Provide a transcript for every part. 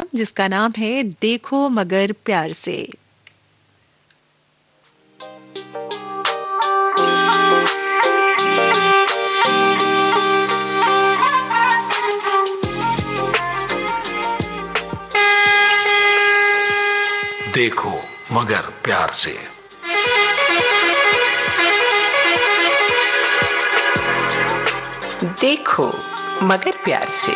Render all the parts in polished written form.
कार्यक्रम जिसका नाम है देखो मगर प्यार से। देखो मगर प्यार से। देखो मगर प्यार से।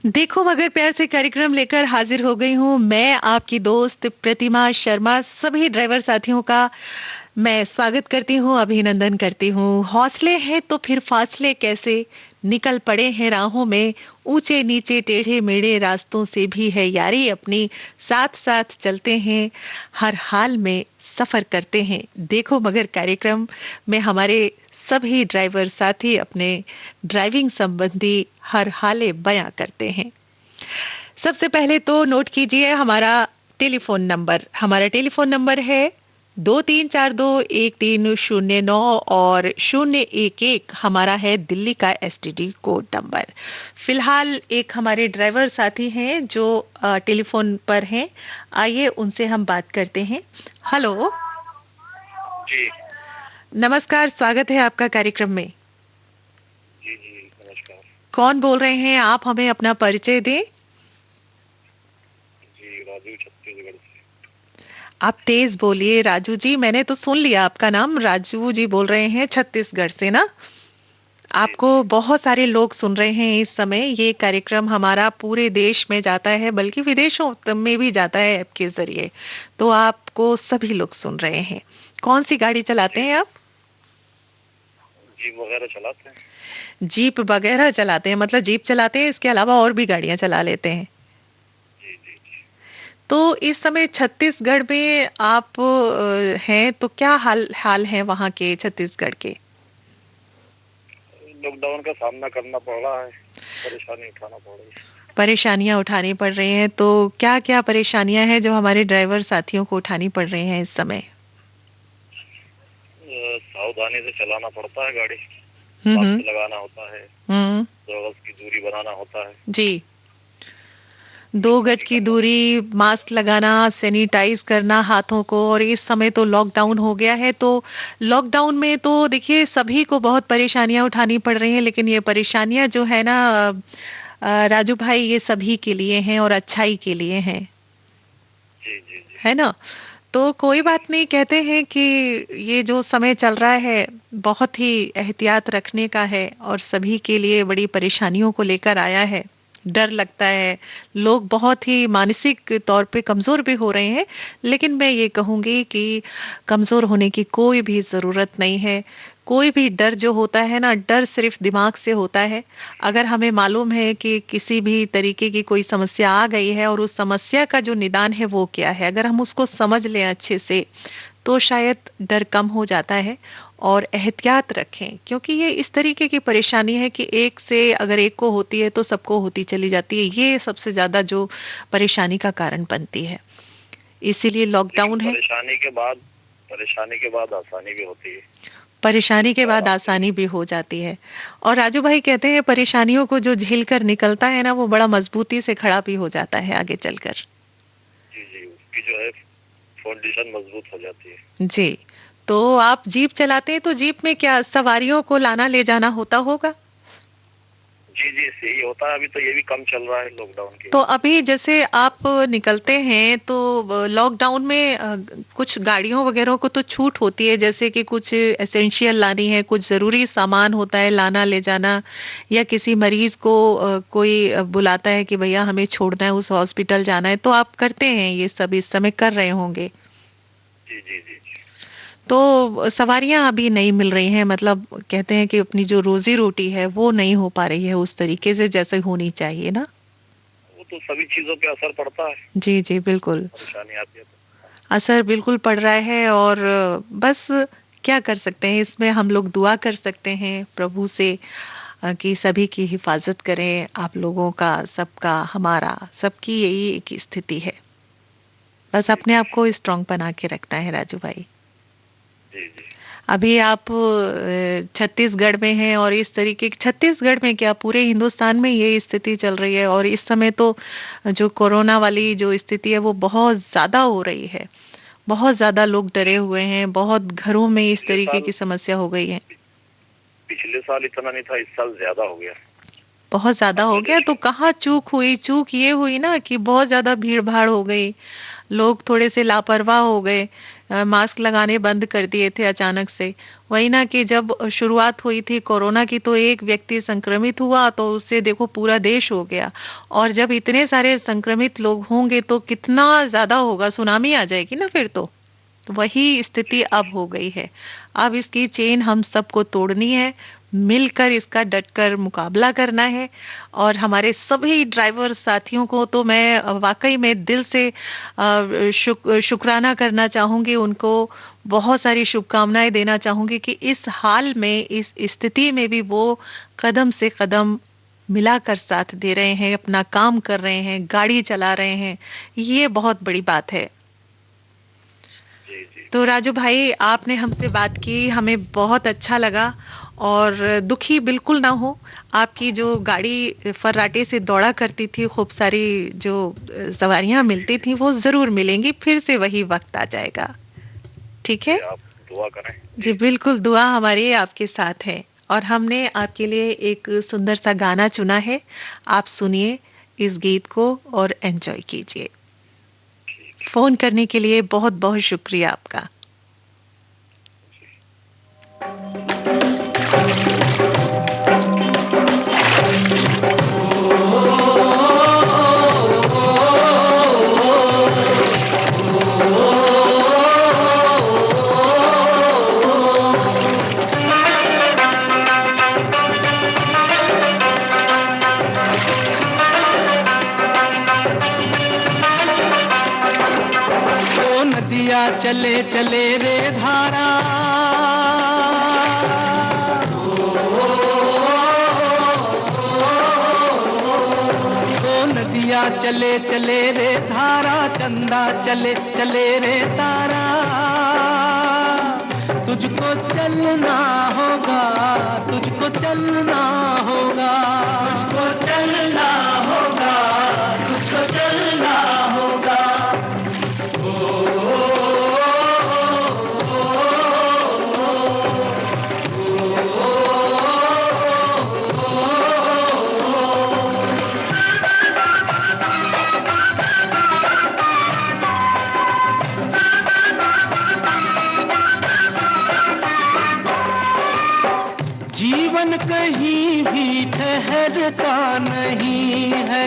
देखो मगर प्यार से कार्यक्रम लेकर हाजिर हो गई हूँ मैं, आपकी दोस्त प्रतिमा शर्मा। सभी ड्राइवर साथियों का मैं स्वागत करती हूँ, अभिनंदन करती हूँ। हौसले हैं तो फिर फासले कैसे, निकल पड़े हैं राहों में, ऊंचे नीचे टेढ़े मेढ़े रास्तों से भी है यारी अपनी, साथ साथ चलते हैं, हर हाल में सफर करते हैं। देखो मगर कार्यक्रम में हमारे सभी ड्राइवर साथी अपने ड्राइविंग संबंधी हर हाले बयां करते हैं। सबसे पहले तो नोट कीजिए हमारा टेलीफोन नंबर है 23421309 और 011 हमारा है दिल्ली का एसटीडी कोड नंबर। फिलहाल एक हमारे ड्राइवर साथी हैं जो टेलीफोन पर हैं, आइए उनसे हम बात करते हैं। हेलो जी नमस्कार, स्वागत है आपका कार्यक्रम में। जी जी नमस्कार। कौन बोल रहे हैं आप, हमें अपना परिचय दें। जी राजू छत्तीसगढ़ से। आप तेज बोलिए राजू जी, मैंने तो सुन लिया आपका नाम। राजू जी बोल रहे हैं छत्तीसगढ़ से ना। जी आपको बहुत सारे लोग सुन रहे हैं इस समय। ये कार्यक्रम हमारा पूरे देश में जाता है, बल्कि विदेशों में भी जाता है ऐप के जरिए, तो आपको सभी लोग सुन रहे हैं। कौन सी गाड़ी चलाते जी हैं आप? जीप वगैरह चलाते हैं। जीप वगैरह चलाते हैं, मतलब जीप चलाते हैं, इसके अलावा और भी गाड़ियां चला लेते हैं। जी जी जी। तो इस समय छत्तीसगढ़ में आप हैं, तो क्या हाल हाल है वहाँ के छत्तीसगढ़ के? लॉकडाउन का सामना करना पड़ रहा है, परेशानी उठाना पड़ रही है। परेशानियां उठानी पड़ रही हैं, तो क्या क्या परेशानियां हैं जो हमारे ड्राइवर साथियों को उठानी पड़ रही हैं इस समय? सावधानी से चलाना पड़ता है गाड़ी, हम्म। मास्क लगाना होता है, हम्म। 2 गज की दूरी बनाना होता है। जी। ये 2 गज काफी की करना पड़ता दूरी, मास्क लगाना, सैनिटाइज करना हाथों को। और इस समय तो लॉकडाउन हो गया है, तो लॉकडाउन में तो देखिए सभी को बहुत परेशानियां उठानी पड़ रही हैं, लेकिन ये परेशानियां जो है ना राजू भाई, ये सभी के लिए हैं और अच्छाई के लिए हैं, है। जी जी जी है ना। तो कोई बात नहीं, कहते हैं कि ये जो समय चल रहा है बहुत ही एहतियात रखने का है और सभी के लिए बड़ी परेशानियों को लेकर आया है। डर लगता है, लोग बहुत ही मानसिक तौर पे कमजोर भी हो रहे हैं, लेकिन मैं ये कहूंगी कि कमजोर होने की कोई भी जरूरत नहीं है। कोई भी डर जो होता है ना, डर सिर्फ दिमाग से होता है। अगर हमें मालूम है कि किसी भी तरीके की कोई समस्या आ गई है और उस समस्या का जो निदान है वो क्या है, अगर हम उसको समझ लें अच्छे से, तो शायद डर कम हो जाता है। और एहतियात रखें, क्योंकि ये इस तरीके की परेशानी है कि एक से अगर एक को होती है तो सबको होती चली जाती है। ये सबसे ज्यादा जो परेशानी का कारण बनती है, इसीलिए लेकिन लॉकडाउन है। परेशानी के बाद आसानी भी होती है। परेशानी के इसका बाद आपको आसानी भी हो जाती है। और राजू भाई कहते हैं परेशानियों को जो झेल कर निकलता है ना, वो बड़ा मजबूती से खड़ा भी हो जाता है आगे चलकर। जी जी उसकी जो है फाउंडेशन मजबूत हो जाती है। जी। तो आप जीप चलाते हैं, तो जीप में क्या सवारियों को लाना ले जाना होता होगा? जी जी यही होता है। अभी तो ये भी कम चल रहा है लॉकडाउन की तो वजह से। अभी जैसे आप निकलते हैं तो लॉकडाउन में कुछ गाड़ियों वगैरह को तो छूट होती है, जैसे कि कुछ एसेंशियल लानी है, कुछ जरूरी सामान होता है लाना ले जाना, या किसी मरीज को कोई बुलाता है कि भैया हमें छोड़ना है, उस हॉस्पिटल जाना है, तो आप करते हैं ये सब, इस समय कर रहे होंगे। जी जी जी जी तो सवारियां अभी नहीं मिल रही हैं, मतलब कहते हैं कि अपनी जो रोजी रोटी है वो नहीं हो पा रही है उस तरीके से जैसे होनी चाहिए ना। वो तो सभी चीजों पे असर पड़ता है, जी जी बिल्कुल। परेशानी आती है तो। असर बिल्कुल पड़ रहा है। और बस क्या कर सकते हैं इसमें, हम लोग दुआ कर सकते हैं प्रभु से कि सभी की हिफाजत करें। आप लोगों का, सबका, हमारा, सबकी यही एक स्थिति है। बस जी अपने जी आप को स्ट्रांग बना के रखना है राजू भाई। जी जी। अभी आप छत्तीसगढ़ में हैं और इस तरीके छत्तीसगढ़ में क्या पूरे हिंदुस्तान में ये स्थिति चल रही है और इस समय तो जो कोरोना वाली जो स्थिति है वो बहुत ज़्यादा हो रही है। बहुत ज़्यादा लोग डरे हुए हैं, बहुत घरों में इस पिछले तरीके साल की समस्या हो गई है। पिछले साल इतना नहीं था, इस साल ज्यादा हो गया बहुत ज़्यादा हो अपने गया देश तो में। कहाँ चूक हुई? चूक ये हुई ना कि बहुत ज़्यादा भीड़-भाड़ हो गई। लोग थोड़े से लापरवाह हो गए, मास्क लगाने बंद कर दिए थे अचानक से। वही ना कि जब शुरुआत हुई थी कोरोना की तो एक व्यक्ति संक्रमित हुआ तो उससे देखो पूरा देश हो गया और जब इतने सारे संक्रमित लोग होंगे तो कितना ज़्यादा होगा, सुनामी आ जाएगी ना फिर तो। तो वही जी स्थिति जी। अब हो गई है। अब इसकी चेन हम सबको तोड़नी है, मिलकर इसका डटकर मुकाबला करना है और हमारे सभी ड्राइवर साथियों को तो मैं वाक़ई में दिल से शुकराना करना चाहूँगी, उनको बहुत सारी शुभकामनाएँ देना चाहूँगी कि इस हाल में, इस स्थिति में भी वो कदम से कदम मिलाकर साथ दे रहे हैं, अपना काम कर रहे हैं, गाड़ी चला रहे हैं। ये बहुत बड़ी बात है। जी जी। तो राजू भाई आपने हमसे बात की, हमें बहुत अच्छा लगा और दुखी बिल्कुल ना हो। आपकी जो गाड़ी फर्राटे से दौड़ा करती थी, खूब सारी जो सवारियां मिलती थी, वो ज़रूर मिलेंगी, फिर से वही वक्त आ जाएगा। ठीक जी है? आप दुआ करें। जी जी जी। बिल्कुल, दुआ हमारी आपके साथ है और हमने आपके लिए एक सुंदर सा गाना चुना है। आप सुनिए इस गीत को और एंजॉय कीजिए। ठीक है। फ़ोन करने के लिए बहुत-बहुत शुक्रिया आपका। ओ नदिया चले चले रे धारा, ओ नदिया चले चले रे धारा, चंदा चले चले रे तारा। तुझको चलना होगा, तुझको चलना होगा, तुझको चलना होगा, तुझको चलना होगा। जीवन कहीं भी ठहरता नहीं है,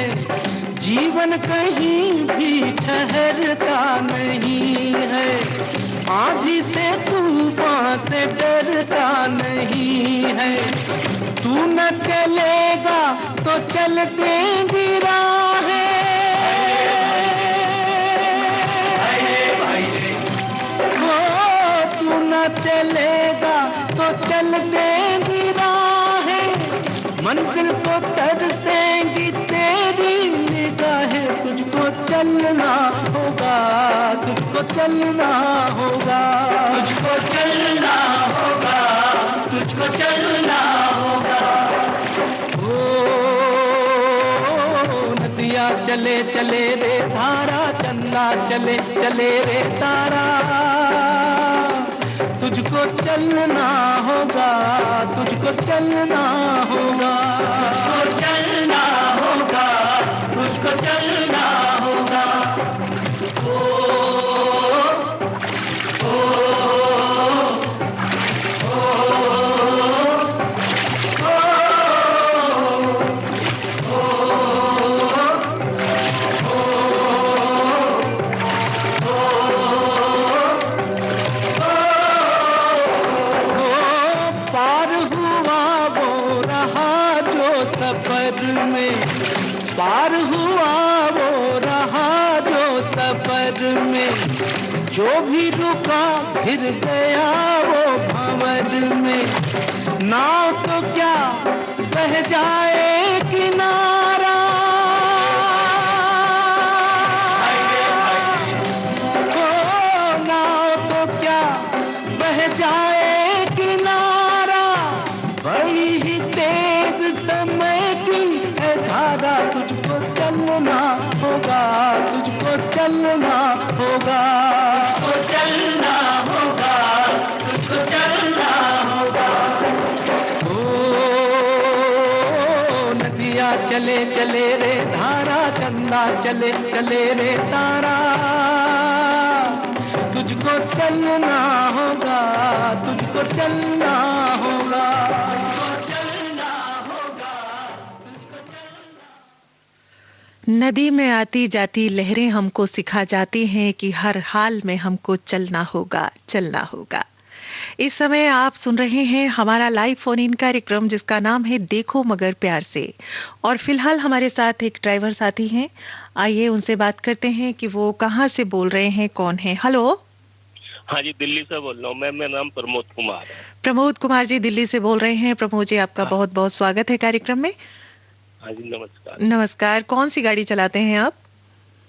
जीवन कहीं भी ठहरता नहीं है। आंधी से तूफान से डरता नहीं है। तू न चलेगा तो चलते भी राहें, हो तू न चलेगा तो चलते भी राहें। मंजिल को तरसेंगी तेरी निगाहें। तुझको चलना होगा, तुझको चलना होगा, तुझको चलना होगा, तुझको चलना होगा। ओ नदिया चले चले रे धारा, चंदा चले चले रे तारा। तुझको चलना होगा, तुझको चलना होगा, तुझको चलना होगा, तुझको चलना होगा। पार हुआ वो रहा जो सफर में, पार हुआ वो रहा जो सफर में। जो भी रुका फिर गया वो भंवर में। नाव तो क्या बह जाए किनारा, हो नाव तो क्या बह जाए किनारा, बड़ी ही तेज समय की है धारा, तुझको चलना होगा, तुझको चलना होगा, तुझको चलना होगा, तुझको चलना होगा। ओ नदियाँ चले चले रे धारा, चंदा चले चले रे तारा, तुझको चलना होगा, तुझको चलना होगा, तुझको चलना होगा, तुझको चलना। नदी में आती जाती लहरें हमको सिखा जाती हैं कि हर हाल में हमको चलना होगा, चलना होगा। इस समय आप सुन रहे हैं हमारा लाइव फोन इन कार्यक्रम जिसका नाम है देखो मगर प्यार से, और फिलहाल हमारे साथ एक ड्राइवर साथी हैं। आइए उनसे बात करते हैं कि वो कहाँ से बोल रहे हैं, कौन है। हेलो। हाँ जी, दिल्ली से बोल रहा हूँ मैम, मेरा नाम प्रमोद कुमार है। प्रमोद कुमार जी दिल्ली से बोल रहे हैं। प्रमोद जी आपका हाँ। बहुत बहुत स्वागत है कार्यक्रम में। हाँ जी, नमस्कार। नमस्कार। कौन सी गाड़ी चलाते हैं आप?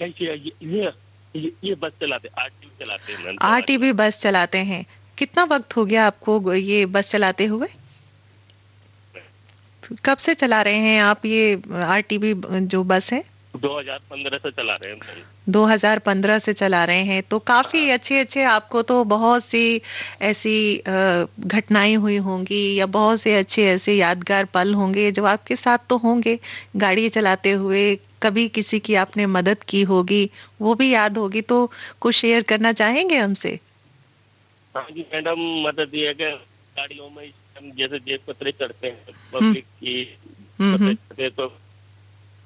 ये बस चलाते, आरटीवी चलाते हैं मैम। आरटीवी बस चलाते हैं। कितना वक्त हो गया आपको ये बस चलाते हुए? कब से चला रहे हैं आप ये आरटीवी जो बस है? 2015 से चला रहे हैं मैम। 2015 से चला रहे हैं, तो काफी अच्छे अच्छे आपको तो बहुत सी ऐसी घटनाएं हुई होंगी या बहुत से अच्छे ऐसे यादगार पल होंगे जो आपके साथ तो होंगे गाड़ी चलाते हुए। कभी किसी की आपने मदद की होगी, वो भी याद होगी, तो कुछ शेयर करना चाहेंगे हमसे? हाँ जी मैडम, मदद ये है कि गाड़ियों में हम जैसे जेब कतरे चढ़ते हैं पब्लिक की, कतरे चढ़ते तो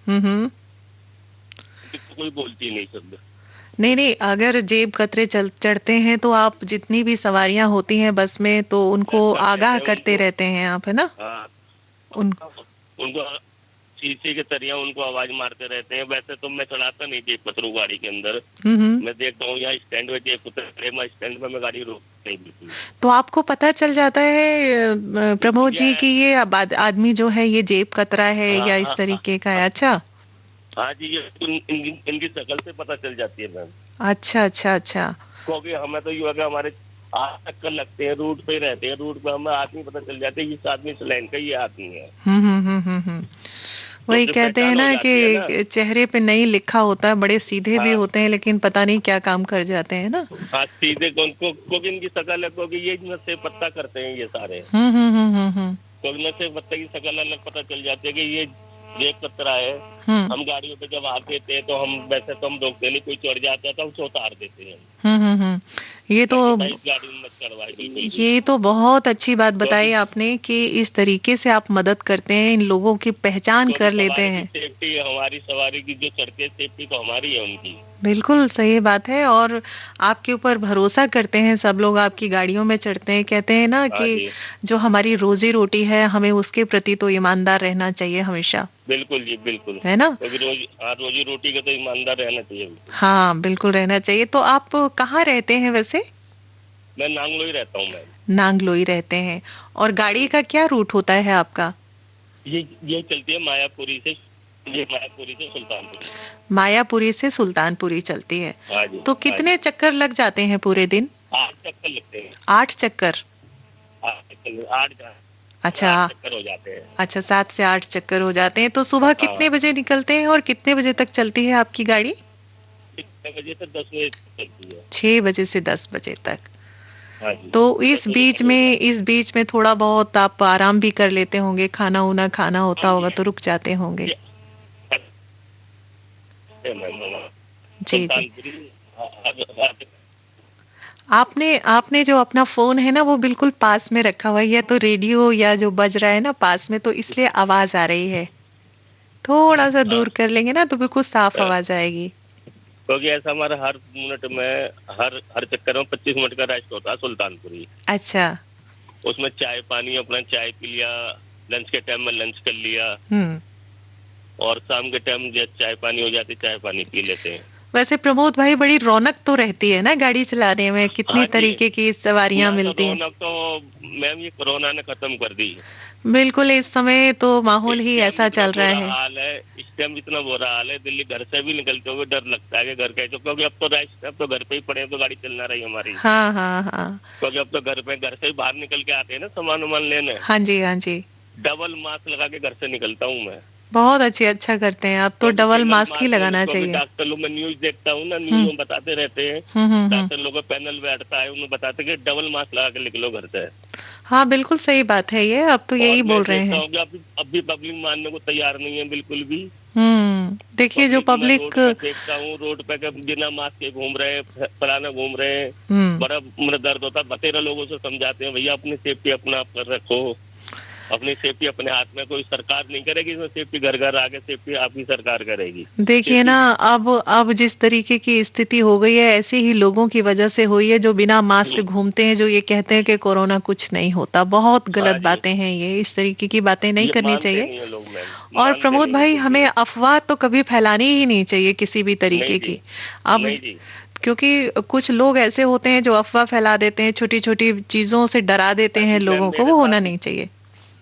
हम्म। कोई बोलती नहीं शब्द। नहीं नहीं, अगर जेब कतरे चढ़ते हैं तो आप जितनी भी सवारियां होती हैं बस में तो उनको आगाह करते रहते हैं आप, है ना? हाँ, उनको शीशे के तरिया उनको आवाज मारते रहते हैं। वैसे तो मैं चढ़ाता नहीं जेब कतरू गाड़ी के अंदर। मैं देखता हूँ यहाँ स्टैंड में जेब कतरे, मैं स्टैंड में मैं गाड़ी रोक नहीं बिल्कुल। तो आपको पता चल जाता है प्रमोद जी कि ये आदमी जो है ये जेब कतरा है या इस तरीके का है? अच्छा। हाँ जी, ये इनकी शक्ल से पता चल जाती है मैम। अच्छा अच्छा अच्छा। क्योंकि हमें तो ये हमारे 8 चक्कर लगते हैं, रूट पे ही रहते हैं, रूट पे हमें आदमी पता चल जाते हैं इस आदमी इस लाइन का ये आदमी है। वही कहते हैं ना कि चेहरे पे नहीं लिखा होता है, बड़े सीधे भी होते हैं लेकिन पता नहीं क्या काम कर जाते हैं ना। हाँ, सीधे क्योंकि इनकी शक्ल है, क्योंकि ये नशे पत्ता करते हैं ये सारे। क्योंकि नशे पत्ता की शक्ल अलग पता चल जाती है कि ये जेब कतरा है। हम गाड़ियों पे जब आते थे तो हम वैसे तो हम रोकते नहीं, कोई चढ़ जाता है तो हम उतार देते हैं। ये तो बहुत अच्छी बात बताई आपने कि इस तरीके से आप मदद करते हैं, इन लोगों की पहचान कर लेते हैं। सेफ्टी हमारी सवारी की जो चढ़ती है, सेफ्टी तो हमारी है उनकी। बिल्कुल सही बात है, और आपके ऊपर भरोसा करते हैं सब लोग, आपकी गाड़ियों में चढ़ते हैं। कहते हैं ना कि जो हमारी रोजी रोटी है हमें उसके प्रति तो ईमानदार रहना चाहिए हमेशा। बिल्कुल जी, बिल्कुल, है ना? रोजी रोटी का तो ईमानदार रहना चाहिए। हाँ बिल्कुल रहना चाहिए। तो आप कहाँ रहते हैं वैसे? मैं नांगलोई रहता हूँ मैम। नांगलोई रहते हैं, और गाड़ी का क्या रूट होता है आपका? ये चलती है मायापुरी से सुल्तानपुरी। मायापुरी से सुल्तानपुरी चलती है। हाँ जी, तो कितने चक्कर लग जाते हैं पूरे दिन? 8 चक्कर लगते हैं। 8 चक्कर? 8 अच्छा, चक्कर हो जाते हैं। अच्छा, 7 से 8 चक्कर हो जाते हैं। तो सुबह कितने बजे निकलते हैं और कितने बजे तक चलती है आपकी गाड़ी? 6 बजे से 10 बजे तक चलती है। 6 बजे से 10 बजे तक। हाँ जी। तो इस बीच में थोड़ा बहुत आप आराम भी कर लेते होंगे, खाना उना खाना होता होगा तो रुक जाते होंगे। जी जी। आपने जो अपना फोन है ना वो बिल्कुल पास में रखा हुआ है, या तो रेडियो या जो बज रहा है ना पास में, तो इसलिए आवाज आ रही है। थोड़ा सा दूर कर लेंगे ना तो बिल्कुल साफ आवाज आएगी। क्योंकि ऐसा हमारा हर मिनट में हर चक्कर में 25 मिनट का रेस्ट होता है सुल्तानपुरी। अच्छा। उसमें चाय पानी, अपना चाय पी लिया, लंच के टाइम में लंच कर लिया, और शाम के टाइम जब चाय पानी हो जाती चाय पानी पी लेते हैं। वैसे प्रमोद भाई बड़ी रौनक तो रहती है ना गाड़ी चलाने में, कितनी तरीके की सवारियां मिलती हैं। रौनक तो मैम ये कोरोना ने खत्म कर दी। बिल्कुल, इस समय तो माहौल ही ऐसा चल रहा है। हाल है इस टाइम, इतना बुरा हाल है, दिल्ली घर से भी निकलते हुए डर लगता है कि घर के, क्योंकि अब तो घर पे ही पड़े, तो गाड़ी चलना रही हमारी। हाँ हाँ हाँ, क्योंकि अब तो घर से ही बाहर निकल के आते हैं ना सामान वामान लेने। हाँ जी हाँ जी, डबल मास्क लगा के घर से निकलता हूँ मैं। बहुत अच्छा करते हैं आप तो, डबल मास्क ही लगाना चाहिए। डॉक्टर लोग, मैं न्यूज देखता हूँ ना, न्यूज में बताते रहते हैं, डॉक्टर लोग का पैनल बैठता है, उन्हें बताते कि डबल मास्क लगा के निकलो घर से। हाँ बिल्कुल सही बात है ये, अब तो यही बोल रहे हैं। अब भी पब्लिक मानने को तैयार नहीं है बिल्कुल भी। देखिए जो पब्लिक देखता हूँ रोड पे बिना मास्क के घूम रहे हैं, फलाना घूम रहे हैं, बड़ा मेरा दर्द होता है। बतेरा लोगों से समझाते हैं भैया अपनी सेफ्टी अपना आप कर रखो, अपनी सेफ्टी अपने हाथ में, कोई सरकार नहीं करेगी इसमें सेफ्टी, घर घर आके सेफ्टी आपकी सरकार करेगी। देखिए ना, अब जिस तरीके की स्थिति हो गई है, ऐसे ही लोगों की वजह से हुई है जो बिना मास्क घूमते हैं, जो ये कहते हैं कि कोरोना कुछ नहीं होता। बहुत गलत बातें हैं ये, इस तरीके की बातें नहीं करनी चाहिए। और प्रमोद भाई, हमें अफवाह तो कभी फैलानी ही नहीं चाहिए किसी भी तरीके की। अब क्योंकि कुछ लोग ऐसे होते हैं जो अफवाह फैला देते हैं, छोटी छोटी चीजों से डरा देते हैं लोगों को, वो होना नहीं चाहिए।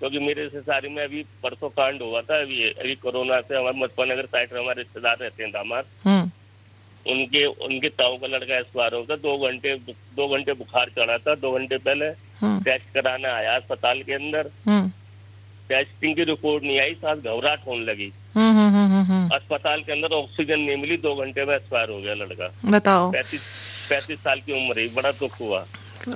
क्योंकि मेरे रिश्तेदारी में अभी परसों कांड हुआ था, अभी कोरोना से हमारे मुजफ्फरनगर साइड में हमारे रिश्तेदार रहते हैं दामाद, उनके ताऊ का लड़का एक्सपायर हो गया। 2 घंटे बुखार चढ़ा था, 2 घंटे पहले टेस्ट कराना आया अस्पताल के अंदर, टेस्टिंग की रिपोर्ट नहीं आई, साथ घबराहट होने लगी। अस्पताल के अंदर ऑक्सीजन नहीं मिली, 2 घंटे में एक्सपायर हो गया लड़का। बताओ, 35 साल की उम्र है, बड़ा दुख हुआ।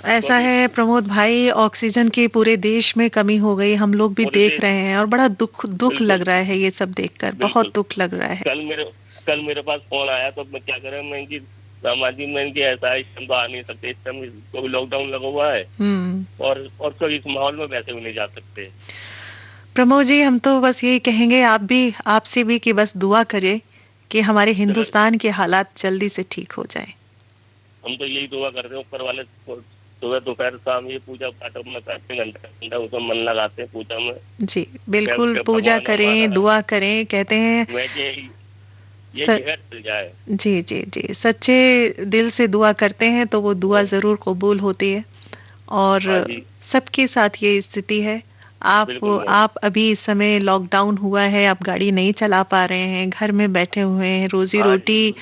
ऐसा है प्रमोद भाई, ऑक्सीजन की पूरे देश में कमी हो गई, हम लोग भी देख रहे हैं, और बड़ा दुख लग रहा है ये सब देखकर, बहुत दुख लग रहा है। कल मेरे पास फोन आया, तो मैं क्या करें, मैं इनकी सामाजिक में इनकी ऐसा इस टाइम तो आ नहीं सकते, इस टाइम को भी लॉकडाउन लगा हुआ है, और तो इस माहौल में वैसे भी नहीं जा सकते। प्रमोद जी, हम तो बस यही कहेंगे, आपसे भी कि बस दुआ करें कि हमारे हिंदुस्तान के हालात जल्दी से ठीक हो जाए। हम तो यही दुआ करते हैं, ऊपर वाले सुबह दोपहर शाम ये पूजा पाठ अपना करते, घंटा उसमें मन लगाते हैं पूजा में। जी बिल्कुल, पूजा करें, दुआ करें, कहते हैं ये चल जाए। जी जी जी, सच्चे दिल से दुआ करते हैं तो वो दुआ जरूर कबूल होती है। और सबके साथ ये स्थिति है। आप अभी इस समय लॉकडाउन हुआ है, आप गाड़ी नहीं चला पा रहे हैं, घर में बैठे हुए हैं, रोजी रोटी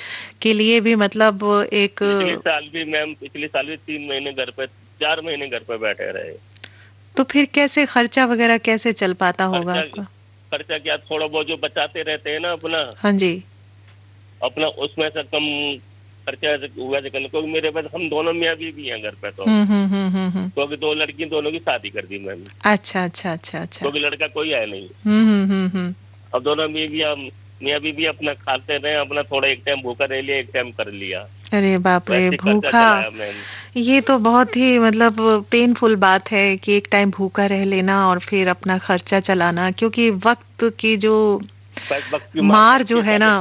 के लिए भी मतलब एक पिछले साल भी 3 महीने घर पे, 4 महीने घर पे बैठे रहे। तो फिर कैसे खर्चा वगैरह कैसे चल पाता होगा आपका? खर्चा क्या, थोड़ा बहुत जो बचाते रहते हैं ना अपना, हाँ जी, अपना उसमें से कम खर्चा हुआ, क्योंकि मेरे पास हम दोनों मियाँ बीवी हैं घर पे, तो क्योंकि 2 लड़की, दोनों की शादी कर दी मैंने। अच्छा, क्योंकि लड़का कोई है नहीं। अब दोनों मियाँ बीवी अपना खाते रहे, अपना थोड़ा एक टाइम भूखा रह लिया, एक टाइम कर लिया। अरे बाप रे, भूखा, ये तो बहुत ही मतलब पेनफुल बात है कि एक टाइम भूखा रह लेना और फिर अपना खर्चा चलाना, क्योंकि वक्त की जो मार जो है ना,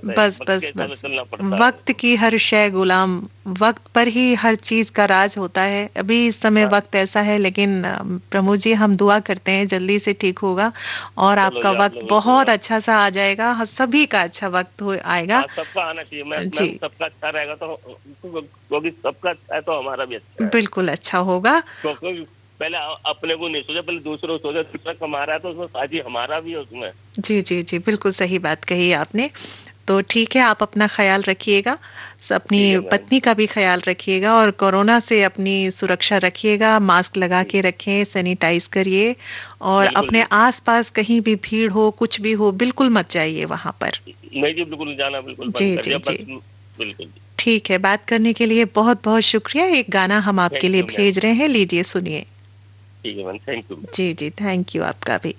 बस वक्त की हर शय गुलाम, वक्त पर ही हर चीज का राज होता है। अभी इस समय वक्त ऐसा है, लेकिन प्रमोद जी हम दुआ करते हैं जल्दी से ठीक होगा और आपका वक्त बहुत अच्छा सा आ जाएगा, सभी का अच्छा वक्त आएगा। सबका आना चाहिए, सबका अच्छा रहेगा तो सबका अच्छा है तो हमारा भी अच्छा है। बिल्कुल अच्छा होगा। पहले अपने को नहीं सोचा, पहले दूसरों को सोचा, दूसरा कमा रहा है तो उसमें साझी हमारा भी है उसमें। जी जी जी, बिल्कुल सही बात कही आपने। तो ठीक है, आप अपना ख्याल रखिएगा, अपनी पत्नी का भी ख्याल रखिएगा, और कोरोना से अपनी सुरक्षा रखिएगा, मास्क लगा के रखें, सैनिटाइज करिए, और अपने आसपास कहीं भी भीड़ हो, कुछ भी हो, बिल्कुल मत जाइए वहां पर। नहीं जी, बिल्कुल जाना, बिल्कुल जी जी जी, बिल्कुल। ठीक है, बात करने के लिए बहुत बहुत शुक्रिया। एक गाना हम आपके लिए भेज रहे हैं, लीजिए सुनिए। ठीक है मैम, थैंक यू। जी जी, थैंक यू आपका भी।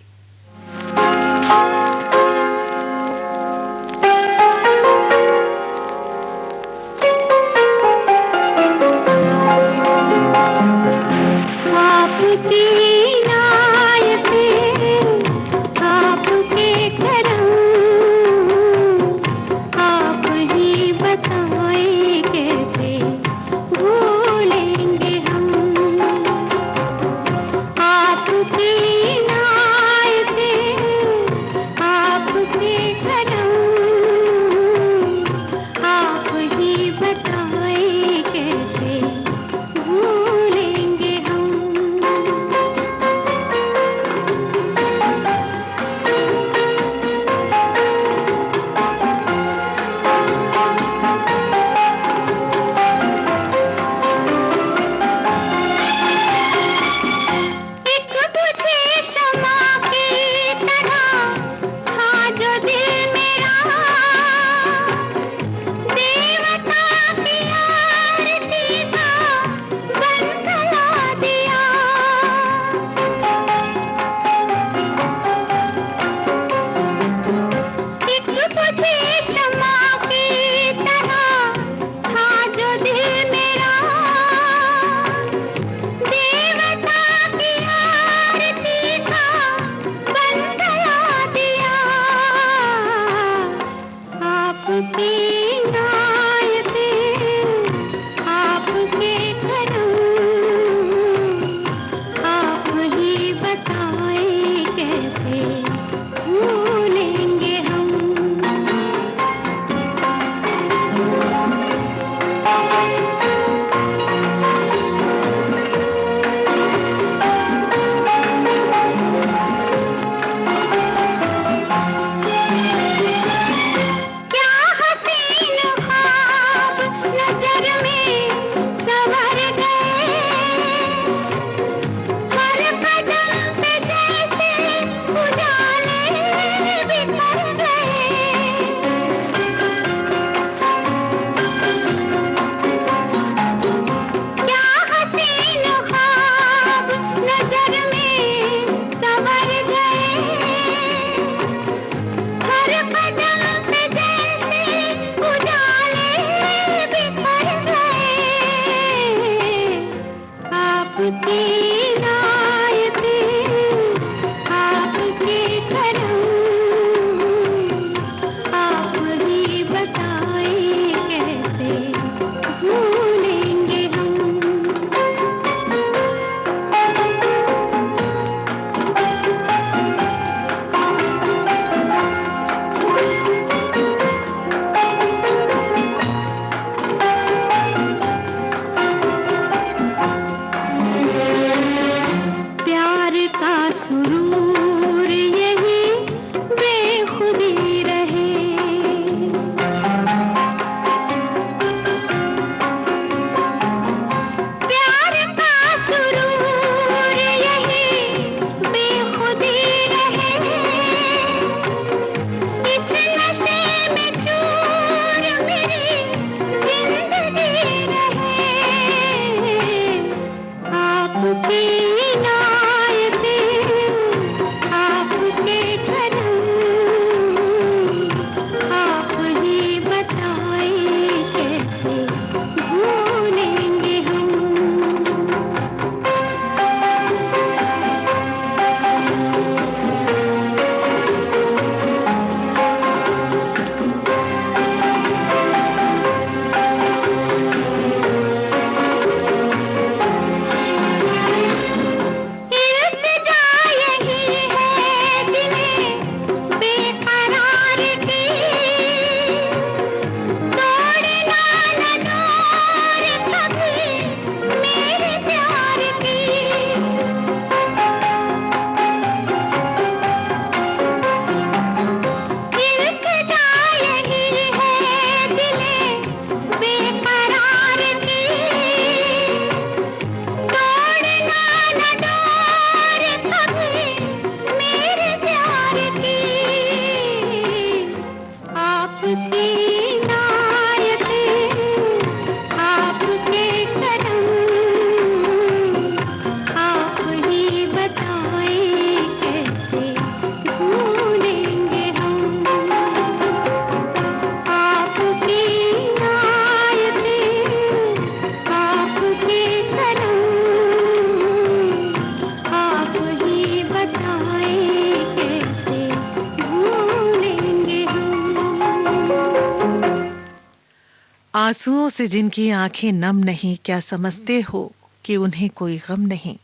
आंसुओं से जिनकी आंखें नम नहीं, क्या समझते हो कि उन्हें कोई गम नहीं।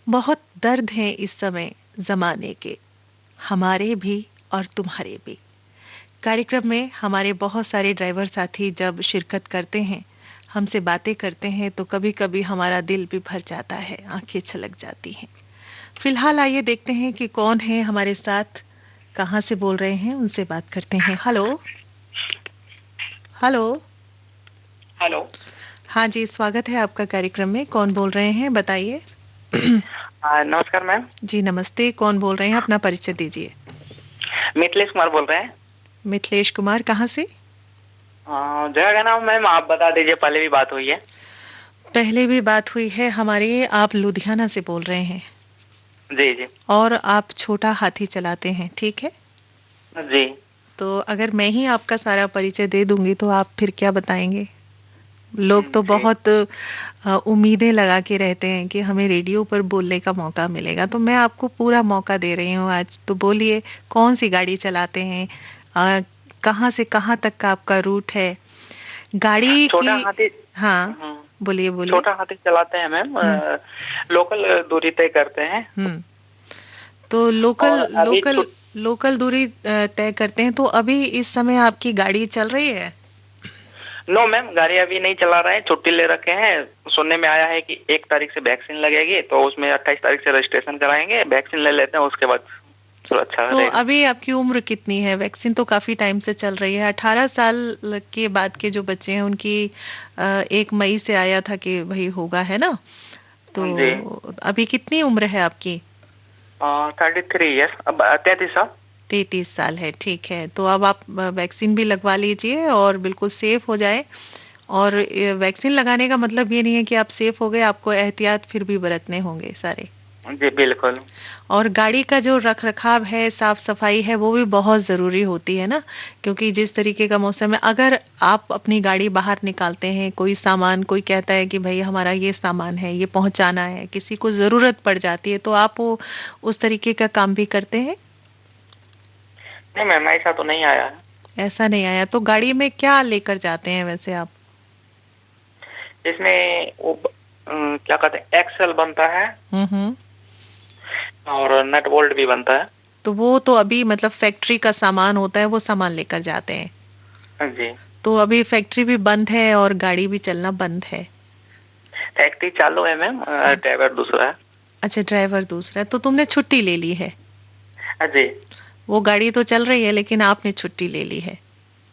बहुत दर्द हैं इस समय जमाने के, हमारे भी और तुम्हारे भी। कार्यक्रम में हमारे बहुत सारे ड्राइवर साथी जब शिरकत करते हैं, हमसे बातें करते हैं, तो कभी कभी हमारा दिल भी भर जाता है, आंखें छलक जाती हैं। फिलहाल आइए देखते हैं कि कौन है हमारे साथ, कहाँ से बोल रहे हैं, उनसे बात करते हैं। Hello hello hello. हाँ जी, स्वागत है आपका कार्यक्रम में। कौन बोल रहे हैं, बताइए। नमस्कार मैम। जी नमस्ते, कौन बोल रहे हैं, अपना परिचय दीजिए। मिथिलेश कुमार बोल रहे हैं। मिथिलेश कुमार, कहाँ से? जगह का नाम मैम आप बता दीजिए, पहले भी बात हुई है। पहले भी बात हुई है हमारी। आप लुधियाना से बोल रहे हैं? जी जी। और आप छोटा हाथी चलाते हैं, ठीक है जी। तो अगर मैं ही आपका सारा परिचय दे दूंगी तो आप फिर क्या बताएंगे? लोग तो बहुत उम्मीदें लगा के रहते हैं कि हमें रेडियो पर बोलने का मौका मिलेगा, तो मैं आपको पूरा मौका दे रही हूँ आज। तो बोलिए, कौन सी गाड़ी चलाते हैं, कहाँ से कहाँ तक का आपका रूट है, गाड़ी छोटा की? हाथी। हाँ बोलिए बोलिए। छोटा हाथी चलाते हैं मैम, लोकल दूरी तय करते हैं। तो लोकल दूरी तय करते हैं। तो अभी इस समय आपकी गाड़ी चल रही है? नो मैम, गाड़ी अभी नहीं चला रहे हैं, छुट्टी ले रखे हैं। सुनने में आया है कि 1 तारीख से वैक्सीन लगेगी, तो उसमें 28 तारीख से रजिस्ट्रेशन कराएंगे, वैक्सीन ले लेते हैं, उसके बाद अच्छा तो रहेगा। अभी आपकी उम्र कितनी है? वैक्सीन तो काफी टाइम से चल रही है। 18 साल के बाद के जो बच्चे हैं उनकी 1 मई से आया था कि भाई होगा, है ना? तो अभी कितनी उम्र है आपकी? 33 ईयर्स, अब 33 साल। 33 साल है, ठीक है। तो अब आप वैक्सीन भी लगवा लीजिए और बिल्कुल सेफ हो जाए। और वैक्सीन लगाने का मतलब ये नहीं है कि आप सेफ हो गए, आपको एहतियात फिर भी बरतने होंगे सारे। जी बिल्कुल। और गाड़ी का जो रख-रखाव है, साफ-सफाई है, वो भी बहुत ज़रूरी होती है ना, क्योंकि जिस तरीके का मौसम है, अगर आप अपनी गाड़ी बाहर निकालते हैं, कोई सामान कोई कहता है कि भई हमारा ये सामान है, ये पहुँचाना है, किसी को ज़रूरत पड़ जाती है, तो आप वो उस तरीके का काम भी करते हैं? नहीं मैम, ऐसा तो नहीं आया है। ऐसा नहीं आया, तो गाड़ी में क्या लेकर जाते हैं वैसे आप? इसमें वो क्या कहते हैं, एक्सेल बनता है हुँ, हुँ। और नट बोल्ट भी बनता है। तो वो तो अभी मतलब फैक्ट्री का सामान होता है, वो सामान लेकर जाते हैं। हाँ जी। तो अभी फैक्ट्री भी बंद है और गाड़ी भी चलना बंद है। फैक्ट्री चालू है मैम, ड्राइवर दूसरा है। अच्छा, ड्राइवर दूसरा है, तो तुमने छुट्टी ले ली है। हाँ जी। वो गाड़ी तो चल रही है लेकिन आपने छुट्टी ले ली है।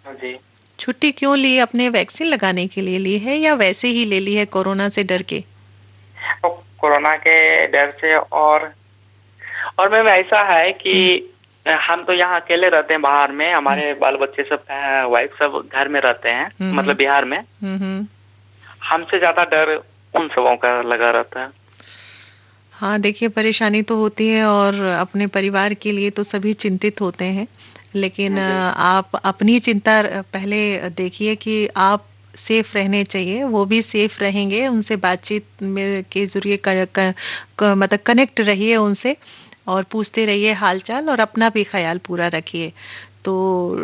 हाँ जी। छुट्टी क्यों ली? अपने वैक्सीन लगाने के लिए ली है या वैसे ही ले ली है कोरोना से डर के? तो कोरोना के डर से, और मैम ऐसा है कि हम तो यहाँ अकेले रहते हैं बाहर में, हमारे बाल बच्चे सब वाइफ सब घर में रहते हैं, मतलब बिहार में। हमसे ज्यादा डर उन सबों का लगा रहता है। हाँ, देखिए परेशानी तो होती है और अपने परिवार के लिए तो सभी चिंतित होते हैं। लेकिन आप अपनी चिंता पहले देखिए कि आप सेफ रहने चाहिए, वो भी सेफ रहेंगे, उनसे बातचीत में के ज़रिए मतलब कनेक्ट रहिए उनसे और पूछते रहिए हाल-चाल और अपना भी ख़्याल पूरा रखिए। तो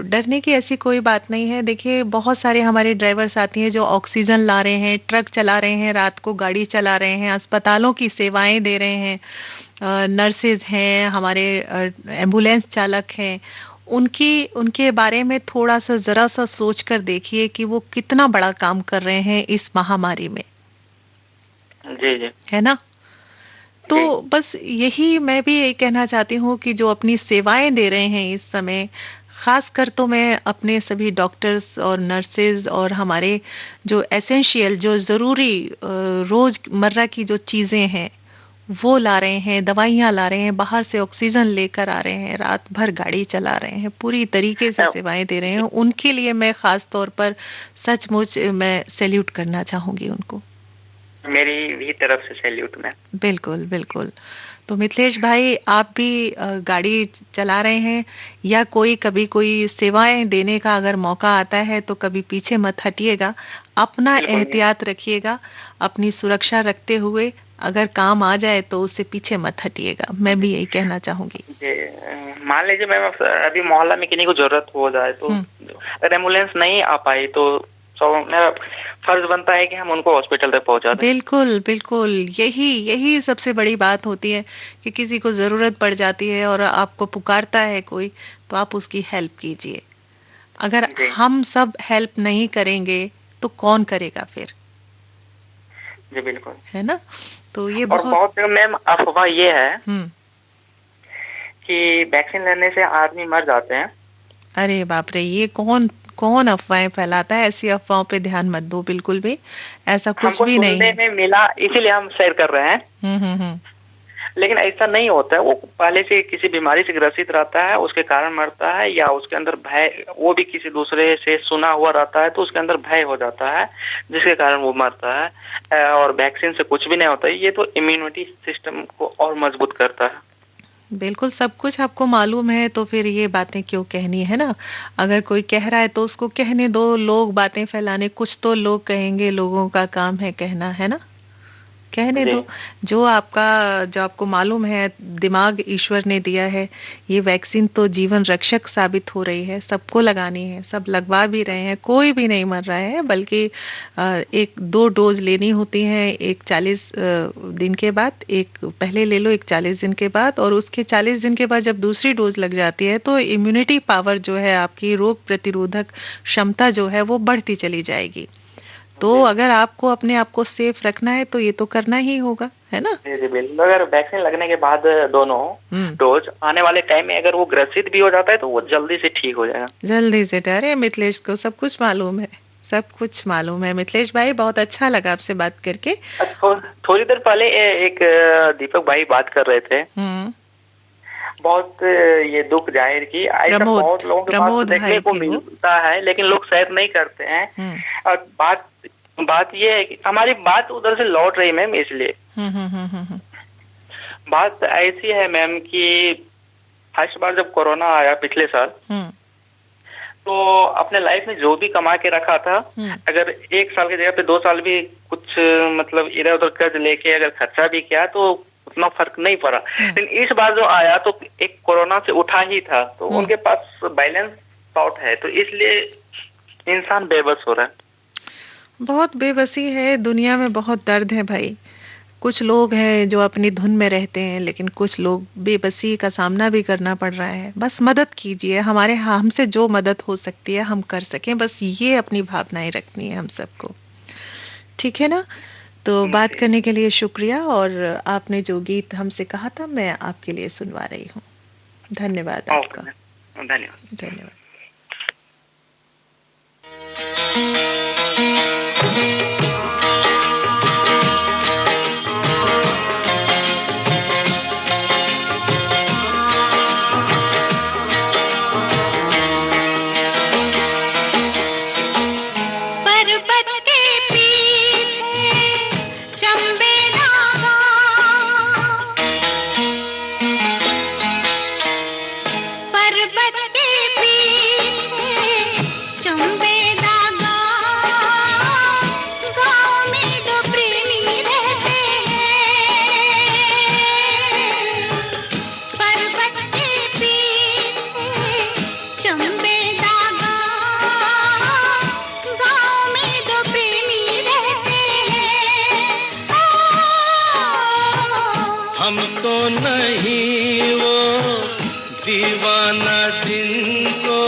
डरने की ऐसी कोई बात नहीं है। देखिए बहुत सारे हमारे ड्राइवर साथी हैं जो ऑक्सीजन ला रहे हैं, ट्रक चला रहे हैं, रात को गाड़ी चला रहे हैं, अस्पतालों की सेवाएँ दे रहे हैं। नर्सेज़ हैं, हमारे एम्बुलेंस चालक हैं। उनके बारे में थोड़ा-सा ज़रा-सा सोच कर देखिए कि वो कितना बड़ा काम कर रहे हैं इस महामारी में। जी, जी। है ना? तो बस यही मैं भी यही कहना चाहती हूँ कि जो अपनी सेवाएँ दे रहे हैं इस समय, ख़ासकर तो मैं अपने सभी डॉक्टर्स और नर्सेज़ और हमारे जो एसेंशियल जो ज़रूरी रोज़मर्रा की जो चीज़ें हैं, वो ला रहे हैं, दवाइयाँ ला रहे हैं, बाहर से ऑक्सीजन लेकर आ रहे हैं, रात भर गाड़ी चला रहे हैं, पूरी तरीके से सेवाएँ दे रहे हैं। उनके लिए मैं ख़ास तौर पर सचमुच मैं सैल्यूट करना चाहूँगी उनको। मेरी भी तरफ से सैल्यूट मैम। बिल्कुल, बिल्कुल। तो मिथिलेश भाई आप भी गाड़ी चला रहे हैं या कभी कोई सेवाएँ देने का अगर मौका आता है तो कभी पीछे मत हटिएगा। अपना एहतियात रखिएगा, अपनी सुरक्षा रखते हुए अगर काम आ जाए तो उससे पीछे मत हटिएगा। मैं भी यही कहना चाहूँगी। मान लीजिए मैम अभी मोहल्ला में किन्हीं को जरूरत हो जाए तो अगर एम्बुलेंस नहीं आ पाई तो मेरा फर्ज बनता है कि हम उनको हॉस्पिटल तक पहुंचा दें। बिल्कुल, बिल्कुल। यही सबसे बड़ी बात होती है कि किसी को ज़रूरत पड़ जाती है और आपको पुकारता है कोई, तो आप उसकी हेल्प कीजिए। अगर हम सब हेल्प नहीं करेंगे, तो कौन करेगा फिर? जी, बिल्कुल। है ना? तो ये बहुत मैम अफवाह ये है कि वैक्सीन लेने से आदमी मर जाते हैं। अरे बाप रे! ये कौन अफ़वाहें फैलाता है? ऐसी अफ़वाहों पे ध्यान मत दो बिल्कुल भी। ऐसा कुछ भी नहीं है। हमको सुनने में मिला इसीलिए हम शेयर कर रहे हैं। लेकिन ऐसा नहीं होता है, वो पहले से किसी बीमारी से ग्रसित रहता है, उसके कारण मरता है, या उसके अंदर भय, वो भी किसी दूसरे से सुना हुआ रहता है तो उसके अंदर भय हो जाता है जिसके कारण वो मरता है। और वैक्सीन से कुछ भी नहीं होता है, ये तो इम्यूनिटी सिस्टम को और मजबूत करता है। बिल्कुल, सब कुछ आपको मालूम है तो फिर ये बातें क्यों कहनी है ना? अगर कोई कह रहा है तो उसको कहने दो, लोग बातें फैलाने, कुछ तो लोग कहेंगे, लोगों का काम है कहना, है ना? कहने दो। जो आपको मालूम है, दिमाग ईश्वर ने दिया है, ये वैक्सीन तो जीवन रक्षक साबित हो रही है, सबको लगानी है, सब लगवा भी रहे हैं, कोई भी नहीं मर रहा है, बल्कि 1-2 डोज़ लेनी होती हैं, एक 40 दिन के बाद, एक पहले ले लो, एक 40 दिन के बाद, और उसके 40 दिन के बाद जब दूसरी डोज़ लग जाती है, तो इम्यूनिटी पावर जो है आपकी, रोग प्रतिरोधक क्षमता जो है, वो बढ़ती चली जाएगी। तो अगर आपको अपने आप को सेफ रखना है तो ये तो करना ही होगा, है ना? जी, बिल्कुल। अगर वैक्सीन लगने के बाद दोनों डोज आने वाले टाइम में अगर वो ग्रसित भी हो जाता है तो वो जल्दी से ठीक हो जाएगा। जल्दी से। अरे मिथिलेश को सब कुछ मालूम है, सब कुछ मालूम है। मिथिलेश भाई बहुत अच्छा लगा आपसे बात करके। थोड़ी देर पहले एक दीपक भाई बात कर रहे थे, बहुत ये दुख जाहिर की, ऐसा बहुत लोगों के पास देखने को मिलता है लेकिन लोग शेयर नहीं करते हैं। और बात ये है कि हमारी बात उधर से लौट रही मैम, इसलिए बात ऐसी है मैम कि फर्स्ट बार जब कोरोना आया पिछले साल, तो अपने लाइफ में जो भी कमा के रखा था, अगर 1 साल की जगह पे 2 साल भी कुछ मतलब इधर उधर कर्ज लेके अगर खर्चा भी किया तो उतना फर्क नहीं पड़ा। लेकिन इस बार जो आया तो एक कोरोना से उठा ही था, तो उनके पास बैलेंस शॉर्ट है, तो इसलिए इंसान बेबस हो रहा है। बहुत बेबसी है दुनिया में, बहुत दर्द है भाई। कुछ लोग हैं जो अपनी धुन में रहते हैं, लेकिन कुछ लोग बेबसी का सामना भी करना पड़ रहा है। बस मदद कीजिए, हमारे हमसे जो मदद हो सकती है हम कर सकें, बस ये अपनी भावनाएं रखनी है हम सबको, ठीक है ना? तो बात करने के लिए शुक्रिया, और आपने जो गीत हमसे कहा था मैं आपके लिए सुनवा रही हूँ। धन्यवाद आपका। धन्यवाद। धन्यवाद। हम तो नहीं वो दीवाना जिनको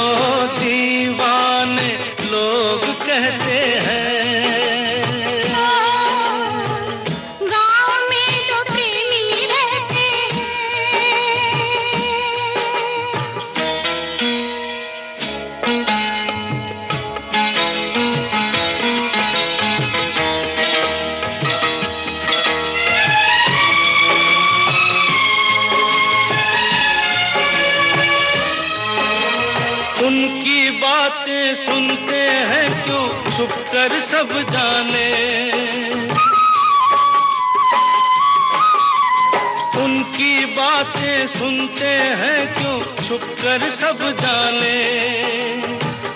दीवाने लोग कहते हैं। गाँव में तो प्रेमी रहते उनकी बातें सुनते हैं क्यों छुप कर सब जाने, उनकी बातें सुनते हैं क्यों छुप कर सब जाने।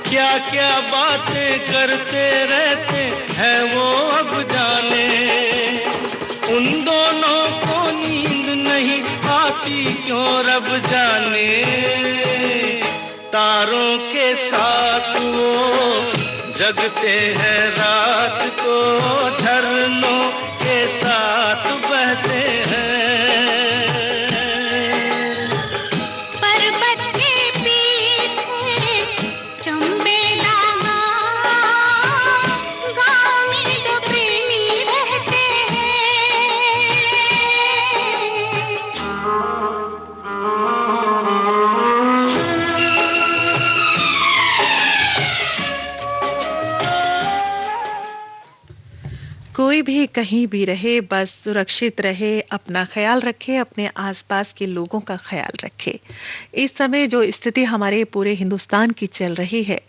क्या क्या बातें करते रहते हैं वो अब जाने। उन दोनों को नींद नहीं आती क्यों रब जाने। तारों के साथ वो जगते हैं रात को, झरनों के साथ बहते हैं। पर्वत के पीछे चंबेला गाँव में तो प्रेमी रहते कोई भी कहीं भी रहे, बस सुरक्षित रहे, अपना ख्याल रखे, अपने आसपास के लोगों का ख्याल रखे। इस समय जो स्थिति हमारे पूरे हिंदुस्तान की चल रही है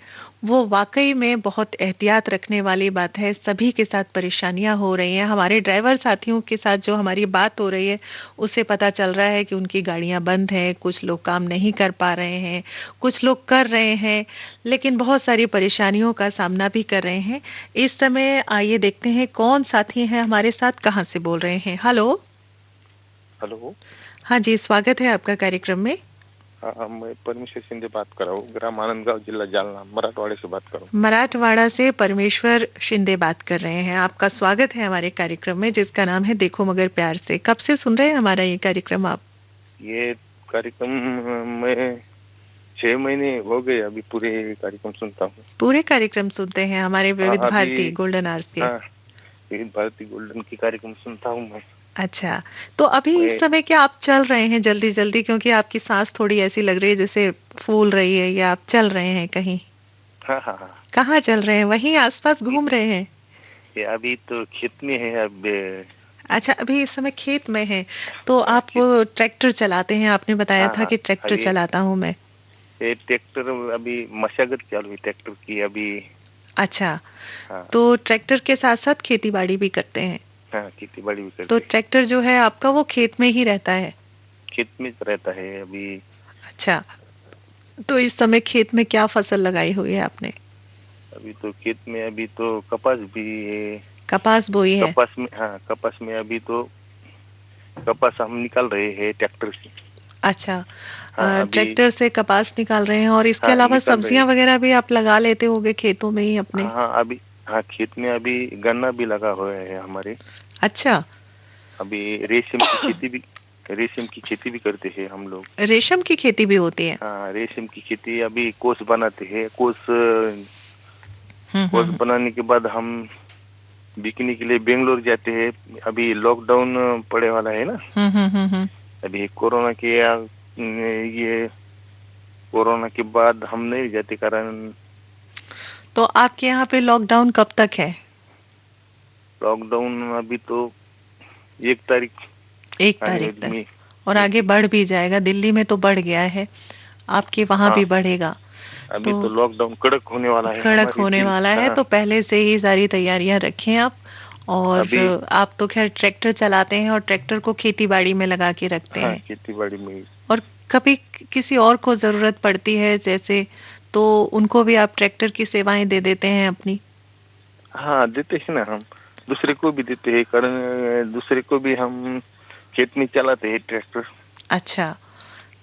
वो वाकई में बहुत एहतियात रखने वाली बात है। सभी के साथ परेशानियां हो रही हैं। हमारे ड्राइवर साथियों के साथ जो हमारी बात हो रही है उससे पता चल रहा है कि उनकी गाड़ियां बंद हैं, कुछ लोग काम नहीं कर पा रहे हैं, कुछ लोग कर रहे हैं, लेकिन बहुत सारी परेशानियों का सामना भी कर रहे हैं। इस समय आइए देखते हैं कौन साथी हैं हमारे साथ, कहाँ से बोल रहे हैं। हेलो। हेलो। हाँ जी, स्वागत है आपका कार्यक्रम में। हाँ, मैं परमेश्वर शिंदे बात कर रहा हूँ, ग्राम आनंदगांव, जिला जालना, मराठवाड़े से बात कर रहा हूँ। मराठवाड़ा से परमेश्वर शिंदे बात कर रहे हैं। आपका स्वागत है हमारे कार्यक्रम में जिसका नाम है देखो मगर प्यार से। कब से सुन रहे हैं हमारा ये कार्यक्रम आप? ये कार्यक्रम में 6 महीने हो गए, अभी पूरे कार्यक्रम सुनता हूँ। पूरे कार्यक्रम सुनते हैं हमारे विविध भारती गोल्डन आवर्स के? विविध भारती गोल्डन की कार्यक्रम सुनता हूँ मैं। अच्छा, तो अभी इस समय क्या आप चल रहे हैं जल्दी जल्दी, क्योंकि आपकी सांस थोड़ी ऐसी लग रही है जैसे फूल रही है, या आप चल रहे हैं कहीं? हाँ। कहाँ चल रहे हैं? वहीं आसपास घूम रहे हैं? ये अभी तो खेत में है अब। अच्छा, अभी इस समय खेत में है, तो आप ट्रैक्टर चलाते हैं, आपने बताया था कि ट्रैक्टर चलाता हूँ मैं। ये ट्रैक्टर अभी मशागत चालू है ट्रैक्टर की अभी। अच्छा, तो ट्रैक्टर के साथ साथ खेती बाड़ी भी करते हैं? हाँ, खेती बाड़ी भी करते तो हैं। ट्रैक्टर जो है आपका वो खेत में ही रहता है? खेत में रहता है अभी। अच्छा, तो इस समय खेत में क्या फसल लगाई हुई है आपने? अभी तो खेत में अभी तो कपास भी है। कपास बोई है? कपास में, हाँ, कपास में अभी तो कपास हम निकाल रहे हैं ट्रैक्टर से। अच्छा, हाँ अभी। ट्रैक्टर से कपास निकाल रहे हैं और इसके हाँ अलावा निकाल रहे हैं। सब्जियां वगैरह भी आप लगा लेते होगे खेतों में ही अपने? हाँ अभी, हाँ खेत में अभी गन्ना भी लगा हुआ है हमारे। अच्छा। अभी रेशम की खेती भी करते हैं हम लोग। रेशम की खेती भी होती है? हाँ, रेशम की खेती। अभी कोस बनाते हैं। हम्म कोस हम्म बनाने के बाद हम बिकने के लिए बेंगलोर जाते हैं। अभी लॉकडाउन पड़े वाला है ना। हम्म। अभी ये कोरोना के बाद हम नहीं जाते, कारण तो आपके यहाँ पे लॉकडाउन कब तक है? लॉकडाउन अभी तो 1 तारीख 1 तारीख आने तक? में। और आगे बढ़ भी जाएगा, दिल्ली में तो बढ़ गया है, आपके वहां हाँ, भी बढ़ेगा। अभी तो तो लॉकडाउन कड़क होने वाला है कड़क हमारे होने दिल। वाला है, हाँ तो पहले से ही सारी तैयारियां रखें आप। और अभी। आप तो खैर ट्रैक्टर चलाते हैं और ट्रैक्टर को खेती बाड़ी में लगा के रखते हाँ, हैं। खेती बाड़ी में। और कभी किसी और को जरूरत पड़ती है जैसे, तो उनको भी आप ट्रैक्टर की सेवाएं दे देते हैं अपनी? हाँ देते हैं ना हम, दूसरे को भी देते हैं, कारण दूसरे को भी हम खेत में चलाते हैं ट्रैक्टर। अच्छा,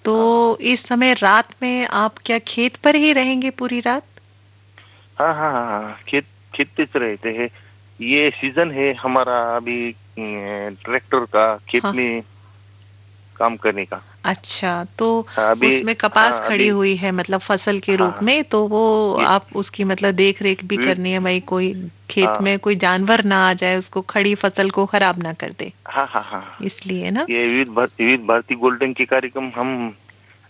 तो हाँ इस समय रात में आप क्या खेत पर ही रहेंगे पूरी रात? हाँ हाँ हाँ हाँ, खेत पे से रहते हैं। ये सीजन है हमारा अभी ट्रैक्टर का खेत हाँ। में काम करने का। अच्छा, तो हाँ अभी। उसमें कपास हाँ खड़ी अभी। हुई है मतलब फसल के हाँ रूप हाँ। में, तो वो ये आप उसकी मतलब देख रेख भी विविध। करनी है भाई, कोई खेत हाँ में कोई जानवर ना आ जाए उसको खड़ी फसल को खराब ना कर दे, हाँ हाँ हाँ। इसलिए ना? ये विविध भारती गोल्डन के कार्यक्रम हम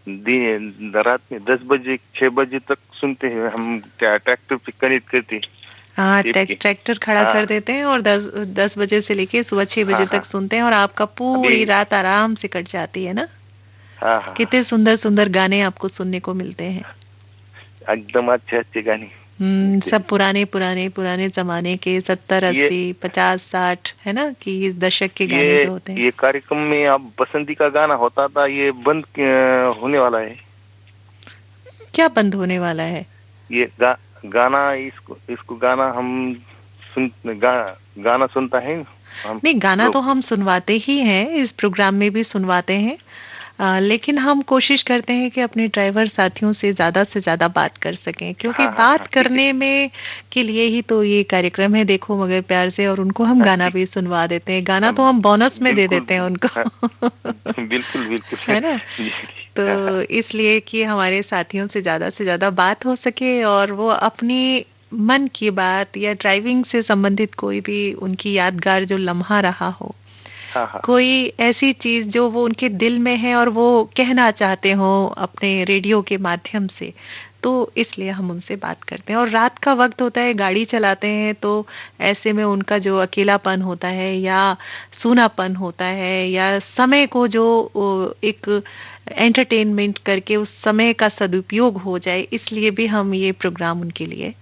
रात में 10 बजे 6 बजे तक सुनते हैं हम। ट्रैक्टर पे कनेक्ट करते हैं हाँ, टेप के। ट्रैक्टर खड़ा हाँ कर देते हैं और 10 बजे से लेके सुबह 6 बजे हाँ तक हाँ। सुनते हैं और आपका अभी। पूरी रात आराम से कट जाती है ना? हाँ हाँ कितने हाँ, सुंदर सुंदर गाने आपको सुनने को मिलते हैं। एकदम अच्छे अच्छे गाने मिलते सब हैं। पुराने पुराने पुराने जमाने के 70 80 ये 50 60 है ना, कि इस दशक के गाने ये जो होते हैं। ये कार्यक्रम में अब बसंती का गाना होता था, ये बंद होने वाला है। क्या बंद होने वाला है? ये गाना, इसको इसको गाना हम सुन गाना सुनता है हम नहीं, गाना तो लोग। हम सुनवाते ही हैं, इस प्रोग्राम में भी सुनवाते हैं। लेकिन हम कोशिश करते हैं कि अपने ड्राइवर साथियों से ज्यादा बात कर सकें, क्योंकि हाँ हाँ हाँ, बात ठीक है। करने में के लिए ही तो ये कार्यक्रम है, देखो मगर प्यार से, और उनको हम हाँ गाना ठीक। भी सुनवा देते हैं, गाना हम तो हम बोनस में दे बिल्कुल। देते हैं हाँ, उनको। बिल्कुल बिल्कुल। है ना? जी। तो हाँ हाँ इसलिए कि हमारे साथियों से ज्यादा बात हो सके और वो अपनी मन की बात या ड्राइविंग से संबंधित कोई भी उनकी यादगार जो लम्हा रहा हो, हाँ हाँ कोई ऐसी चीज जो वो उनके दिल में है और वो कहना चाहते हो अपने रेडियो के माध्यम से, तो इसलिए हम उनसे बात करते हैं। और रात का वक्त होता है, गाड़ी चलाते हैं, तो ऐसे में उनका जो अकेलापन होता है या सूनापन होता है या समय को जो एक एंटरटेनमेंट करके उस समय का सदुपयोग हो जाए, इसलिए भी हम ये प्रोग्राम उनके लिए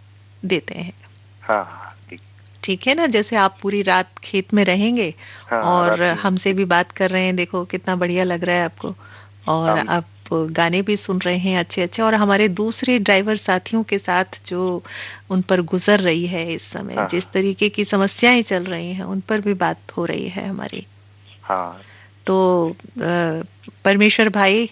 देते हैं। हाँ हाँ, ठीक। ठीक है ना? जैसे आप पूरी रात खेत में रहेंगे हाँ और रात में हमसे भी बात कर रहे हैं, देखो कितना बढ़िया लग रहा है आपको। और हम। आप गाने भी सुन रहे हैं अच्छे अच्छे, और हमारे दूसरे ड्राइवर साथियों के साथ जो उन पर गुजर रही है इस समय, हाँ जिस तरीके की समस्याएं चल रही हैं, उन पर भी बात हो रही है हमारी। हाँ तो परमेश्वर भाई,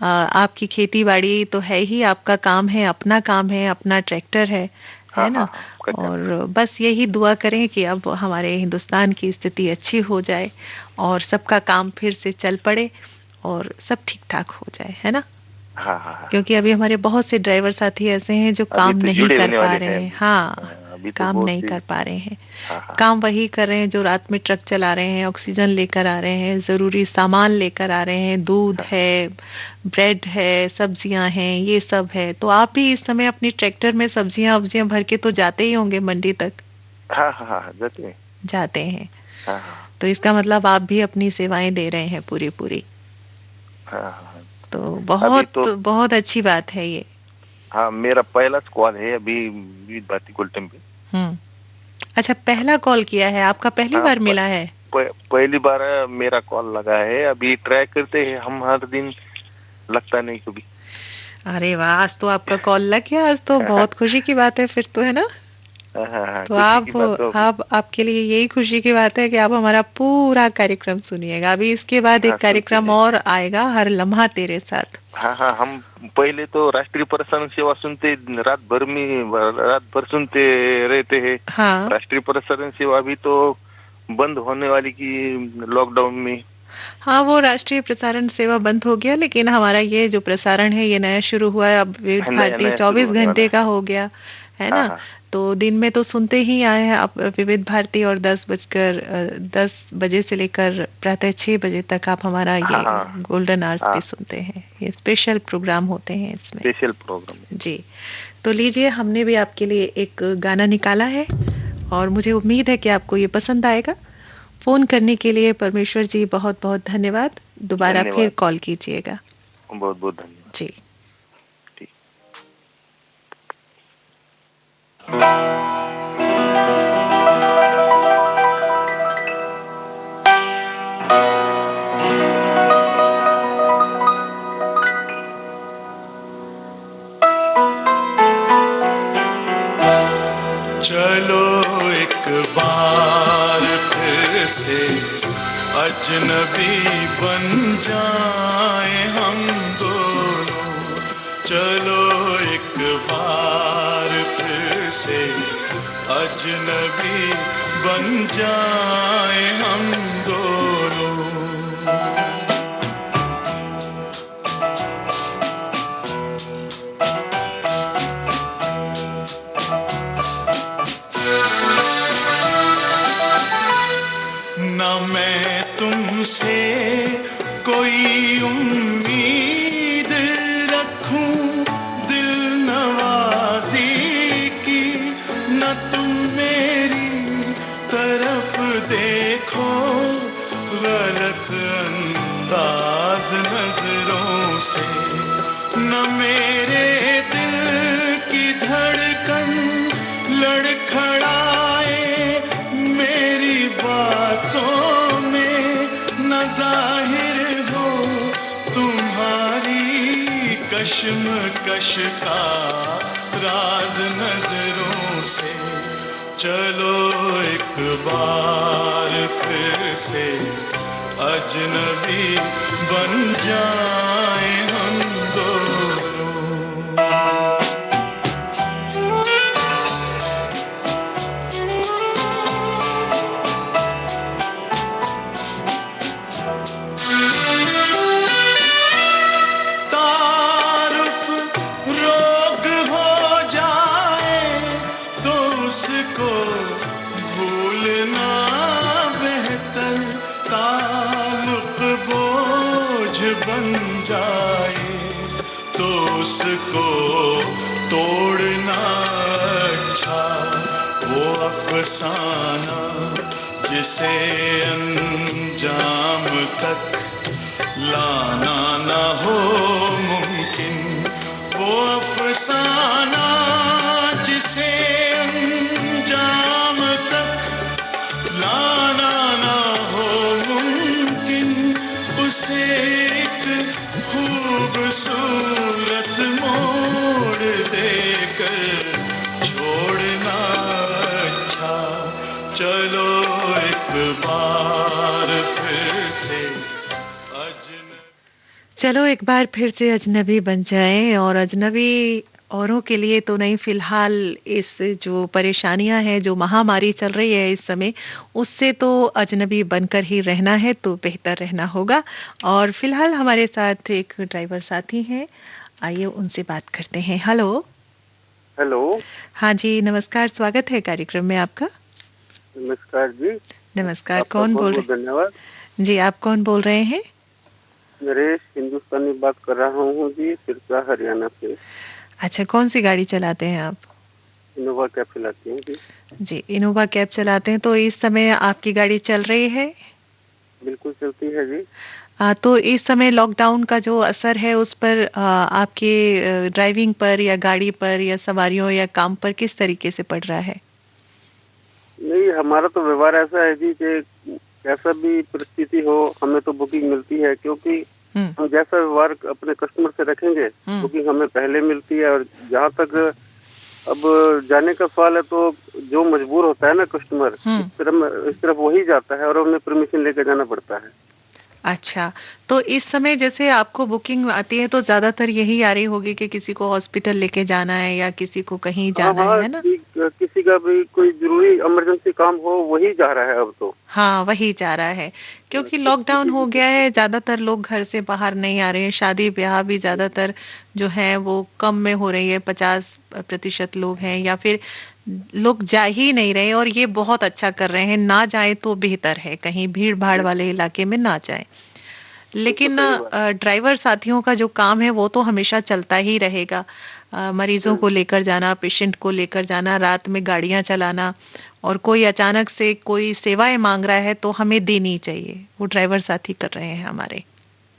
आपकी खेती बाड़ी तो है ही, आपका काम है, अपना काम है, अपना ट्रैक्टर है हाँ हाँ ना? हाँ, करते हैं। और बस यही दुआ करें कि अब हमारे हिंदुस्तान की स्थिति अच्छी हो जाए और सबका काम फिर से चल पड़े और सब ठीक ठाक हो जाए, है ना? हाँ हाँ हाँ। क्योंकि अभी हमारे बहुत से ड्राइवर साथी ऐसे हैं जो अभी काम तो नहीं जुड़े कर होने पा वाले रहे हैं हैं। अभी। हाँ, अभी तो काम बहुत नहीं ही। कर पा रहे हैं। हाँ हाँ काम वही कर रहे हैं जो रात में ट्रक चला रहे हैं, ऑक्सीजन लेकर आ रहे हैं, जरूरी सामान लेकर आ रहे हैं, दूध हाँ है, ब्रेड है, सब्जियां हैं, ये सब है। तो आप भी इस समय अपनी ट्रैक्टर में सब्जियां वब्जियां भर के तो जाते ही होंगे मंडी तक? हाँ हाँ हाँ, जाते हैं। जाते हैं। हाँ हाँ तो इसका मतलब आप भी अपनी सेवाएं दे रहे हैं पूरी पूरी। हाँ हाँ। तो अभी बहुत तो। बहुत अच्छी बात है ये। हाँ, मेरा पहला स्क्वाड है अभी विविध भारती गोल्डन पे। हम्म। अच्छा, पहला कॉल किया है आपका, पहली बार मिला है? पहली बार मेरा कॉल लगा है, अभी ट्राई करते हैं हम हर दिन, लगता नहीं कभी। अरे वाह, आज तो आपका कॉल लग गया, आज तो बहुत खुशी की बात है फिर तो, है ना? तो आप आपके लिए यही खुशी की बात है कि आप हमारा पूरा कार्यक्रम सुनिएगा। अभी इसके बाद एक कार्यक्रम और आएगा, हर लम्हा तेरे साथ। हाँ, हम पहले तो राष्ट्रीय प्रसारण सेवा सुनते, रात भर सुनते रहते हैं। हाँ। राष्ट्रीय प्रसारण सेवा भी तो बंद होने वाली की लॉकडाउन में। हाँ, वो राष्ट्रीय प्रसारण सेवा बंद हो गया, लेकिन हमारा ये जो प्रसारण है ये नया शुरू हुआ है। अब विविध भारती 24 घंटे का हो गया है ना? तो दिन में तो सुनते ही आए हैं आप विविध भारती, और 10 बजे से लेकर प्रातः 6 बजे तक आप हमारा ये गोल्डन आवर्स भी सुनते हैं। ये स्पेशल प्रोग्राम होते हैं इसमें, स्पेशल प्रोग्राम जी। तो लीजिए, हमने भी आपके लिए एक गाना निकाला है और मुझे उम्मीद है कि आपको ये पसंद आएगा। फोन करने के लिए परमेश्वर जी बहुत बहुत धन्यवाद। दोबारा फिर कॉल कीजिएगा। बहुत बहुत धन्यवाद जी। चलो एक बार फिर से अजनबी बन जाए हम दोनों। चलो एक बार फिर से अजनबी बन जाए हम दोनों। मैं तुमसे कोई उम्मीद रखूं दिल नवाजी की, न तुम मेरी तरफ देखो गलत अंदाज नजरों से, न मेरे दिल की धड़कन लड़खड़ाए मेरी बातों में, न जाहिर हो तुम्हारी कश्मकश का राज नजरों से। चलो एक बार फिर से अजनबी बन जाए हम दोनों। उसको तोड़ना अच्छा, वो अफसाना जिसे अंजाम तक लाना ना हो मुमकिन, वो अफसाना जिसे अंजाम तक लाना ना हो मुमकिन, उसे एक खूबसूरत मोड़ देकर छोड़ना अच्छा। चलो एक बार फिर से चलो एक बार फिर से अजनबी बन जाए। और अजनबी औरों के लिए तो नहीं, फिलहाल इस जो परेशानियां हैं, जो महामारी चल रही है इस समय, उससे तो अजनबी बनकर ही रहना है, तो बेहतर रहना होगा। और फिलहाल हमारे साथ एक ड्राइवर साथी हैं, आइए उनसे बात करते हैं। हेलो। हेलो। हाँ जी, नमस्कार, स्वागत है कार्यक्रम में आपका। नमस्कार जी। नमस्कार, कौन बोल रहे हैं? धन्यवाद जी। आप कौन बोल रहे हैं? नरेश हिंदुस्तानी बात कर रहा हूँ जी, सिरसा हरियाणा से। अच्छा, कौन सी गाड़ी चलाते हैं आप? इनोवा कैब चलाती हूँ जी। जी, इनोवा कैब चलाते हैं। तो इस समय आपकी गाड़ी चल रही है? बिल्कुल चलती है जी। तो इस समय लॉकडाउन का जो असर है उस पर आपके ड्राइविंग पर या गाड़ी पर या सवारियों या काम पर किस तरीके से पड़ रहा है? नहीं, हमारा तो व्यवहार ऐसा है जी कि कैसा भी परिस्थिति हो हमें तो बुकिंग मिलती है, क्योंकि हम जैसा व्यवहार अपने कस्टमर से रखेंगे बुकिंग हमें पहले मिलती है। और जहाँ तक अब जाने का सवाल है तो जो मजबूर होता है ना कस्टमर, इस तरफ वही जाता है और हमें परमिशन लेकर जाना पड़ता है। अच्छा, तो इस समय जैसे आपको बुकिंग आती है तो ज्यादातर यही आ रही होगी कि किसी को हॉस्पिटल लेके जाना है या किसी को कहीं जाना है ना? किसी का भी कोई जरूरी इमरजेंसी काम हो वही जा रहा है अब तो। हाँ, वही जा रहा है, क्योंकि लॉकडाउन हो गया है, ज्यादातर लोग घर से बाहर नहीं आ रहे हैं, शादी ब्याह भी ज्यादातर जो है वो कम में हो रही है, 50% लोग हैं या फिर लोग जा ही नहीं रहे, और ये बहुत अच्छा कर रहे हैं, ना जाए तो बेहतर है, कहीं भीड़ भाड़ वाले इलाके में ना जाए। लेकिन ड्राइवर साथियों का जो काम है वो तो हमेशा चलता ही रहेगा। मरीजों को लेकर जाना, पेशेंट को लेकर जाना, रात में गाड़ियां चलाना, और कोई अचानक से कोई सेवाएं मांग रहा है तो हमें देनी चाहिए, वो ड्राइवर साथी कर रहे हैं हमारे।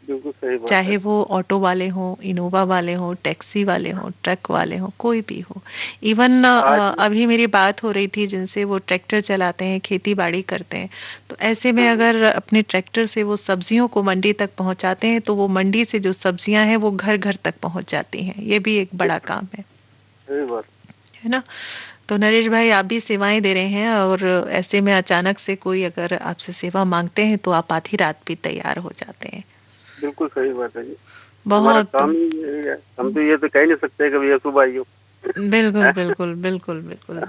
बिल्कुल सही बात चाहे है। वो ऑटो वाले हों, इनोवा वाले हों, टैक्सी वाले हों, ट्रक वाले हों, कोई भी हो। इवन अभी मेरी बात हो रही थी जिनसे, वो ट्रैक्टर चलाते हैं, खेती बाड़ी करते हैं, तो ऐसे में अगर अपने ट्रैक्टर से वो सब्जियों को मंडी तक पहुंचाते हैं तो वो मंडी से जो सब्जियां हैं वो घर घर तक पहुंच जाती हैं, ये भी एक बड़ा काम है। सही बात है ना? तो नरेश भाई, आप भी सेवाएं दे रहे हैं, और ऐसे में अचानक से कोई अगर आपसे सेवा मांगते हैं तो आप आधी रात भी तैयार हो जाते हैं। बिल्कुल सही बात है जी। हमारा बहुत काम ही यही है, हम तो ये तो कह नहीं सकते कभी सुबह आई हो। बिल्कुल बिल्कुल बिल्कुल बिल्कुल,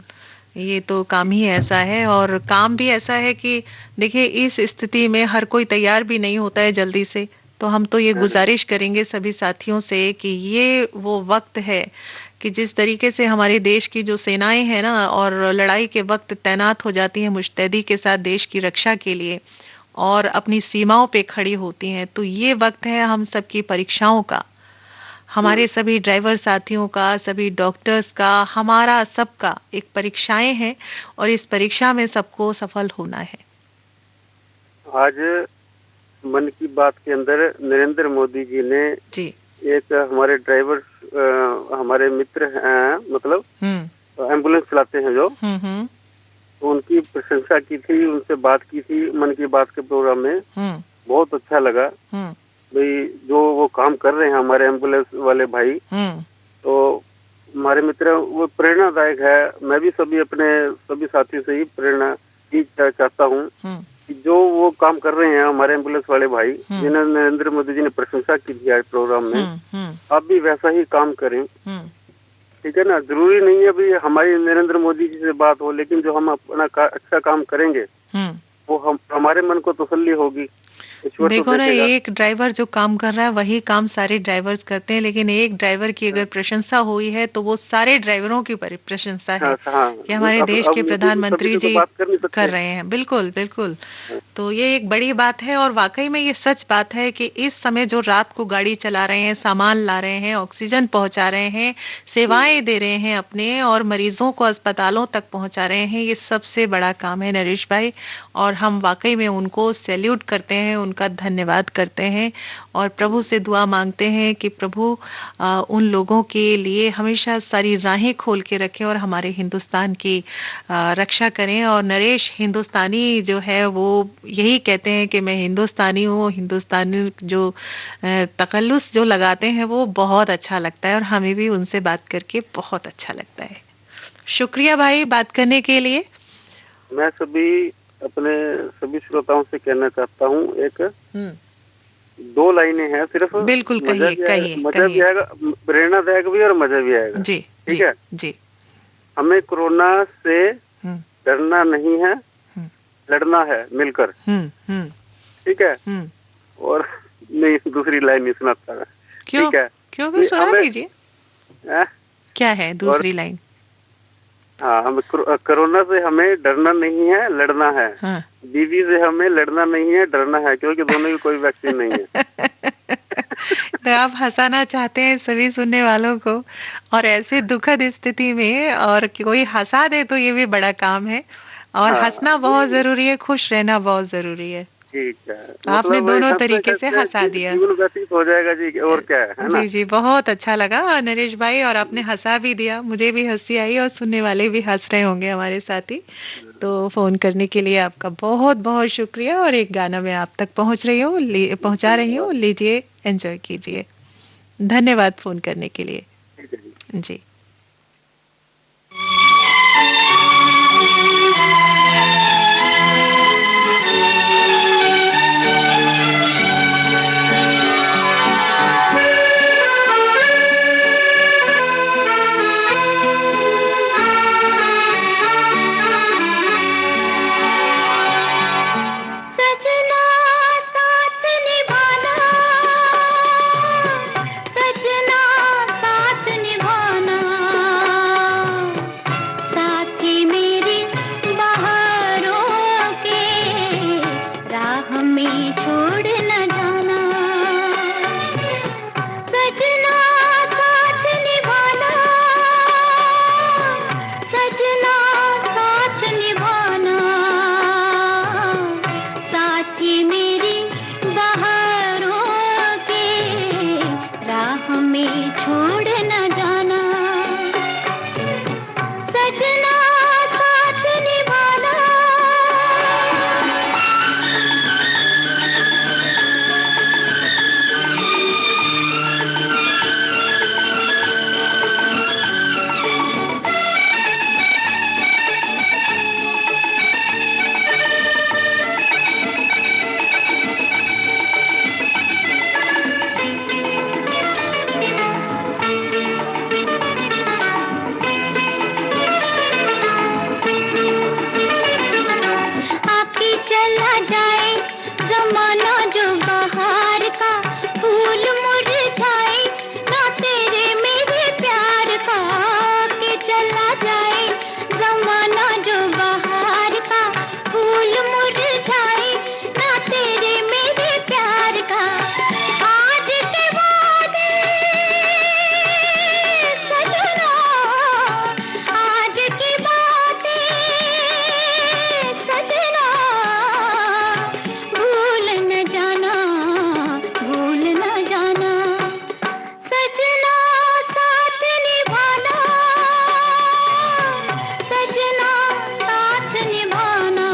ये तो काम ही ऐसा है, और काम भी ऐसा है कि देखिए इस स्थिति में हर कोई तैयार भी नहीं होता है जल्दी से, तो हम तो ये गुजारिश करेंगे सभी साथियों से कि ये वो वक्त है कि जिस तरीके से हमारे देश की जो सेनाएं हैं ना, और लड़ाई के वक्त तैनात हो जाती हैं मुस्तैदी के साथ देश की रक्षा के लिए, और अपनी सीमाओं पे खड़ी होती हैं, तो ये वक्त है हम सबकी परीक्षाओं का, हमारे सभी ड्राइवर साथियों का, सभी डॉक्टर्स का, हमारा सबका एक परीक्षाएं हैं, और इस परीक्षा में सबको सफल होना है। आज मन की बात के अंदर नरेंद्र मोदी जी ने जी एक हमारे ड्राइवर हमारे मित्र हैं, मतलब एम्बुलेंस चलाते हैं जो, तो उनकी प्रशंसा की थी, उनसे बात की थी मन की बात के प्रोग्राम में। बहुत अच्छा लगा भाई जो वो काम कर रहे हैं हमारे एम्बुलेंस वाले भाई, तो हमारे मित्र वो प्रेरणादायक है। मैं भी सभी साथियों से ही प्रेरणा ही चाहता हूँ कि जो वो काम कर रहे हैं हमारे एम्बुलेंस वाले भाई, जिन्हें नरेंद्र मोदी जी ने प्रशंसा की थी आज प्रोग्राम में, आप भी वैसा ही काम करें। ठीक है ना? जरूरी नहीं है भाई हमारी नरेंद्र मोदी जी से बात हो, लेकिन जो हम अपना अच्छा काम करेंगे वो हमारे मन को तसल्ली होगी। देखो ना, एक ड्राइवर जो काम कर रहा है वही काम सारे ड्राइवर्स करते हैं, लेकिन एक ड्राइवर की अगर प्रशंसा हुई है तो वो सारे ड्राइवरों की प्रशंसा है कि हमारे देश के प्रधानमंत्री जी कर रहे हैं। बिल्कुल बिल्कुल, तो ये एक बड़ी बात है, और वाकई में ये सच बात है कि इस समय जो रात को गाड़ी चला रहे हैं, सामान ला रहे हैं, ऑक्सीजन पहुंचा रहे हैं, सेवाएं दे रहे हैं अपने, और मरीजों को अस्पतालों तक पहुंचा रहे हैं, ये सबसे बड़ा काम है नरेश भाई, और हम वाकई में उनको सैल्यूट करते हैं, उनका धन्यवाद करते हैं, और प्रभु से दुआ मांगते हैं कि प्रभु उन लोगों के लिए हमेशा सारी राहें खोल के रखें और हमारे हिंदुस्तान की रक्षा करें। और नरेश, हिंदुस्तानी जो है वो यही कहते हैं कि मैं हिंदुस्तानी हूँ, हिंदुस्तानी जो तकल्लुस जो लगाते हैं वो बहुत अच्छा लगता है, और हमें भी उनसे बात करके बहुत अच्छा लगता है। शुक्रिया भाई बात करने के लिए। मैं अपने सभी श्रोताओं से कहना चाहता हूँ, एक 2 लाइनें हैं सिर्फ। बिल्कुल, कहिए। मजा भी आएगा, प्रेरणादायक भी, और मजा भी आएगा। जी ठीक है जी। हमें कोरोना से डरना नहीं है, लड़ना है मिलकर। ठीक है? और नहीं, दूसरी लाइन नहीं सुनाता मैं। क्यों? ठीक है, क्यों सुना दीजिए। क्या है दूसरी लाइन? हाँ, हम कोरोना से हमें डरना नहीं है, लड़ना है। बीवी से हमें लड़ना नहीं है, डरना है, क्योंकि दोनों की कोई वैक्सीन नहीं है। तो आप हंसाना चाहते हैं सभी सुनने वालों को, और ऐसे दुखद स्थिति में और कोई हंसा दे तो ये भी बड़ा काम है, और हंसना बहुत जरूरी है, खुश रहना बहुत जरूरी है। ठीक है, आपने मतलब दोनों हंसते तरीके से खेलते हंसा दिया। जीवन व्यतीत हो जाएगा जी, और क्या है ना। जी जी, बहुत अच्छा लगा नरेश भाई, और आपने हंसा भी दिया, मुझे भी हंसी आई और सुनने वाले भी हंस रहे होंगे हमारे साथ ही। तो फोन करने के लिए आपका बहुत बहुत शुक्रिया, और एक गाना मैं आप तक पहुंचा रही हूँ, लीजिए, एंजॉय कीजिए। धन्यवाद फोन करने के लिए। ठीक है जी। जी। सजना साथ निभाना, सजना साथ निभाना, साथी मेरी बहारों के राह में छोड़ न जाना। सजना साथ निभाना, सजना साथ निभाना, साथी मेरी बहारों के राह में छोड़ न जाना। सजना साथ निभाना। आके चला जाए जमाना जो बहार का, फूल मुरझाए ना तेरे मेरे प्यार का। आके चला जाए जमाना जो बहार का, फूल मुरझाए ना तेरे मेरे प्यार का। आज के वादे सजना, आज की बातें सजना, भूल न जाना, भूल न जाना। सजना साथ निभाना, सजना साथ निभाना,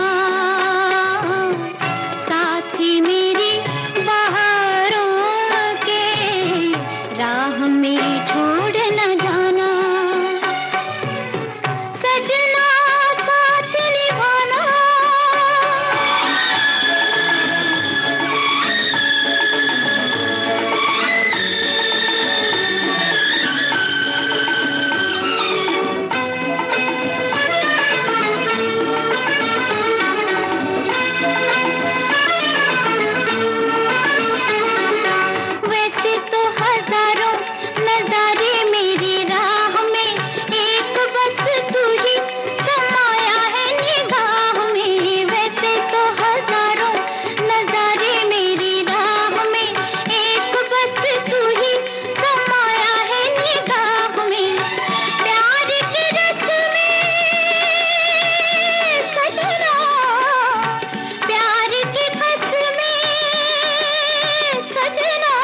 साथी मेरी बहारों के राह में छोड़ न जाना। सजना साथ निभाना। वैसे तो हजारों नजारे मेरी राह में, एक बस तू ही समाया है निगाह में। वैसे तो हजारों नजारे मेरी राह में, एक बस तू ही समाया है निगाह में। प्यार के रस में सजना, प्यार के बस में सजना,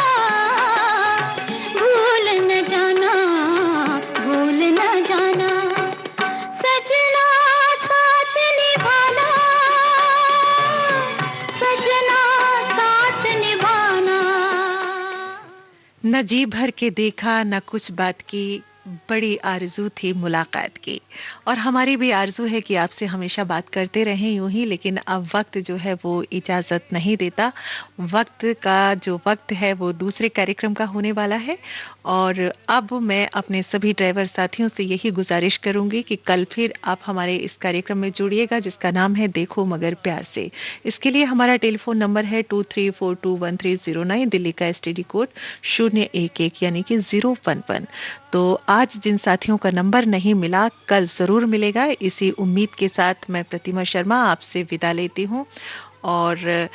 भूल न जाना, भूल न जाना। सजना साथ निभाना, सजना साथ निभाना। न जी भर के देखा, न कुछ बात की, बड़ी आरज़ू थी मुलाकात की। और हमारी भी आरज़ू है कि आपसे हमेशा बात करते रहें यूं ही, लेकिन अब वक्त जो है वो इजाज़त नहीं देता। वक्त का जो वक्त है वो दूसरे कार्यक्रम का होने वाला है, और अब मैं अपने सभी ड्राइवर साथियों से यही गुजारिश करूंगी कि कल फिर आप हमारे इस कार्यक्रम में जुड़िएगा, जिसका नाम है देखो मगर प्यार से। इसके लिए हमारा टेलीफोन नंबर है 23421309, दिल्ली का एसटीडी कोड 011 यानी कि 011। तो आज जिन साथियों का नंबर नहीं मिला, कल जरूर मिलेगा, इसी उम्मीद के साथ मैं प्रतिमा शर्मा आपसे विदा लेती हूँ, और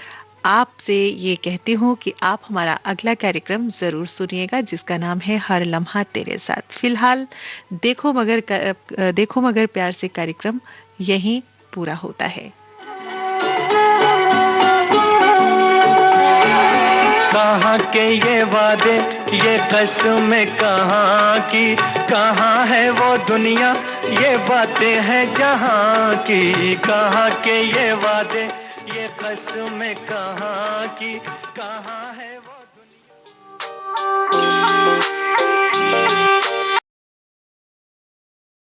आपसे ये कहती हूँ कि आप हमारा अगला कार्यक्रम जरूर सुनिएगा, जिसका नाम है हर लम्हा तेरे साथ। फिलहाल देखो मगर प्यार से कार्यक्रम यहीं पूरा होता है। कहाँ के ये वादे, ये कसमें कहाँ की, कहाँ है वो दुनिया, ये बातें हैं जहाँ की। कहाँ के ये वादे, ये कसमें कहाँ की, कहाँ है वो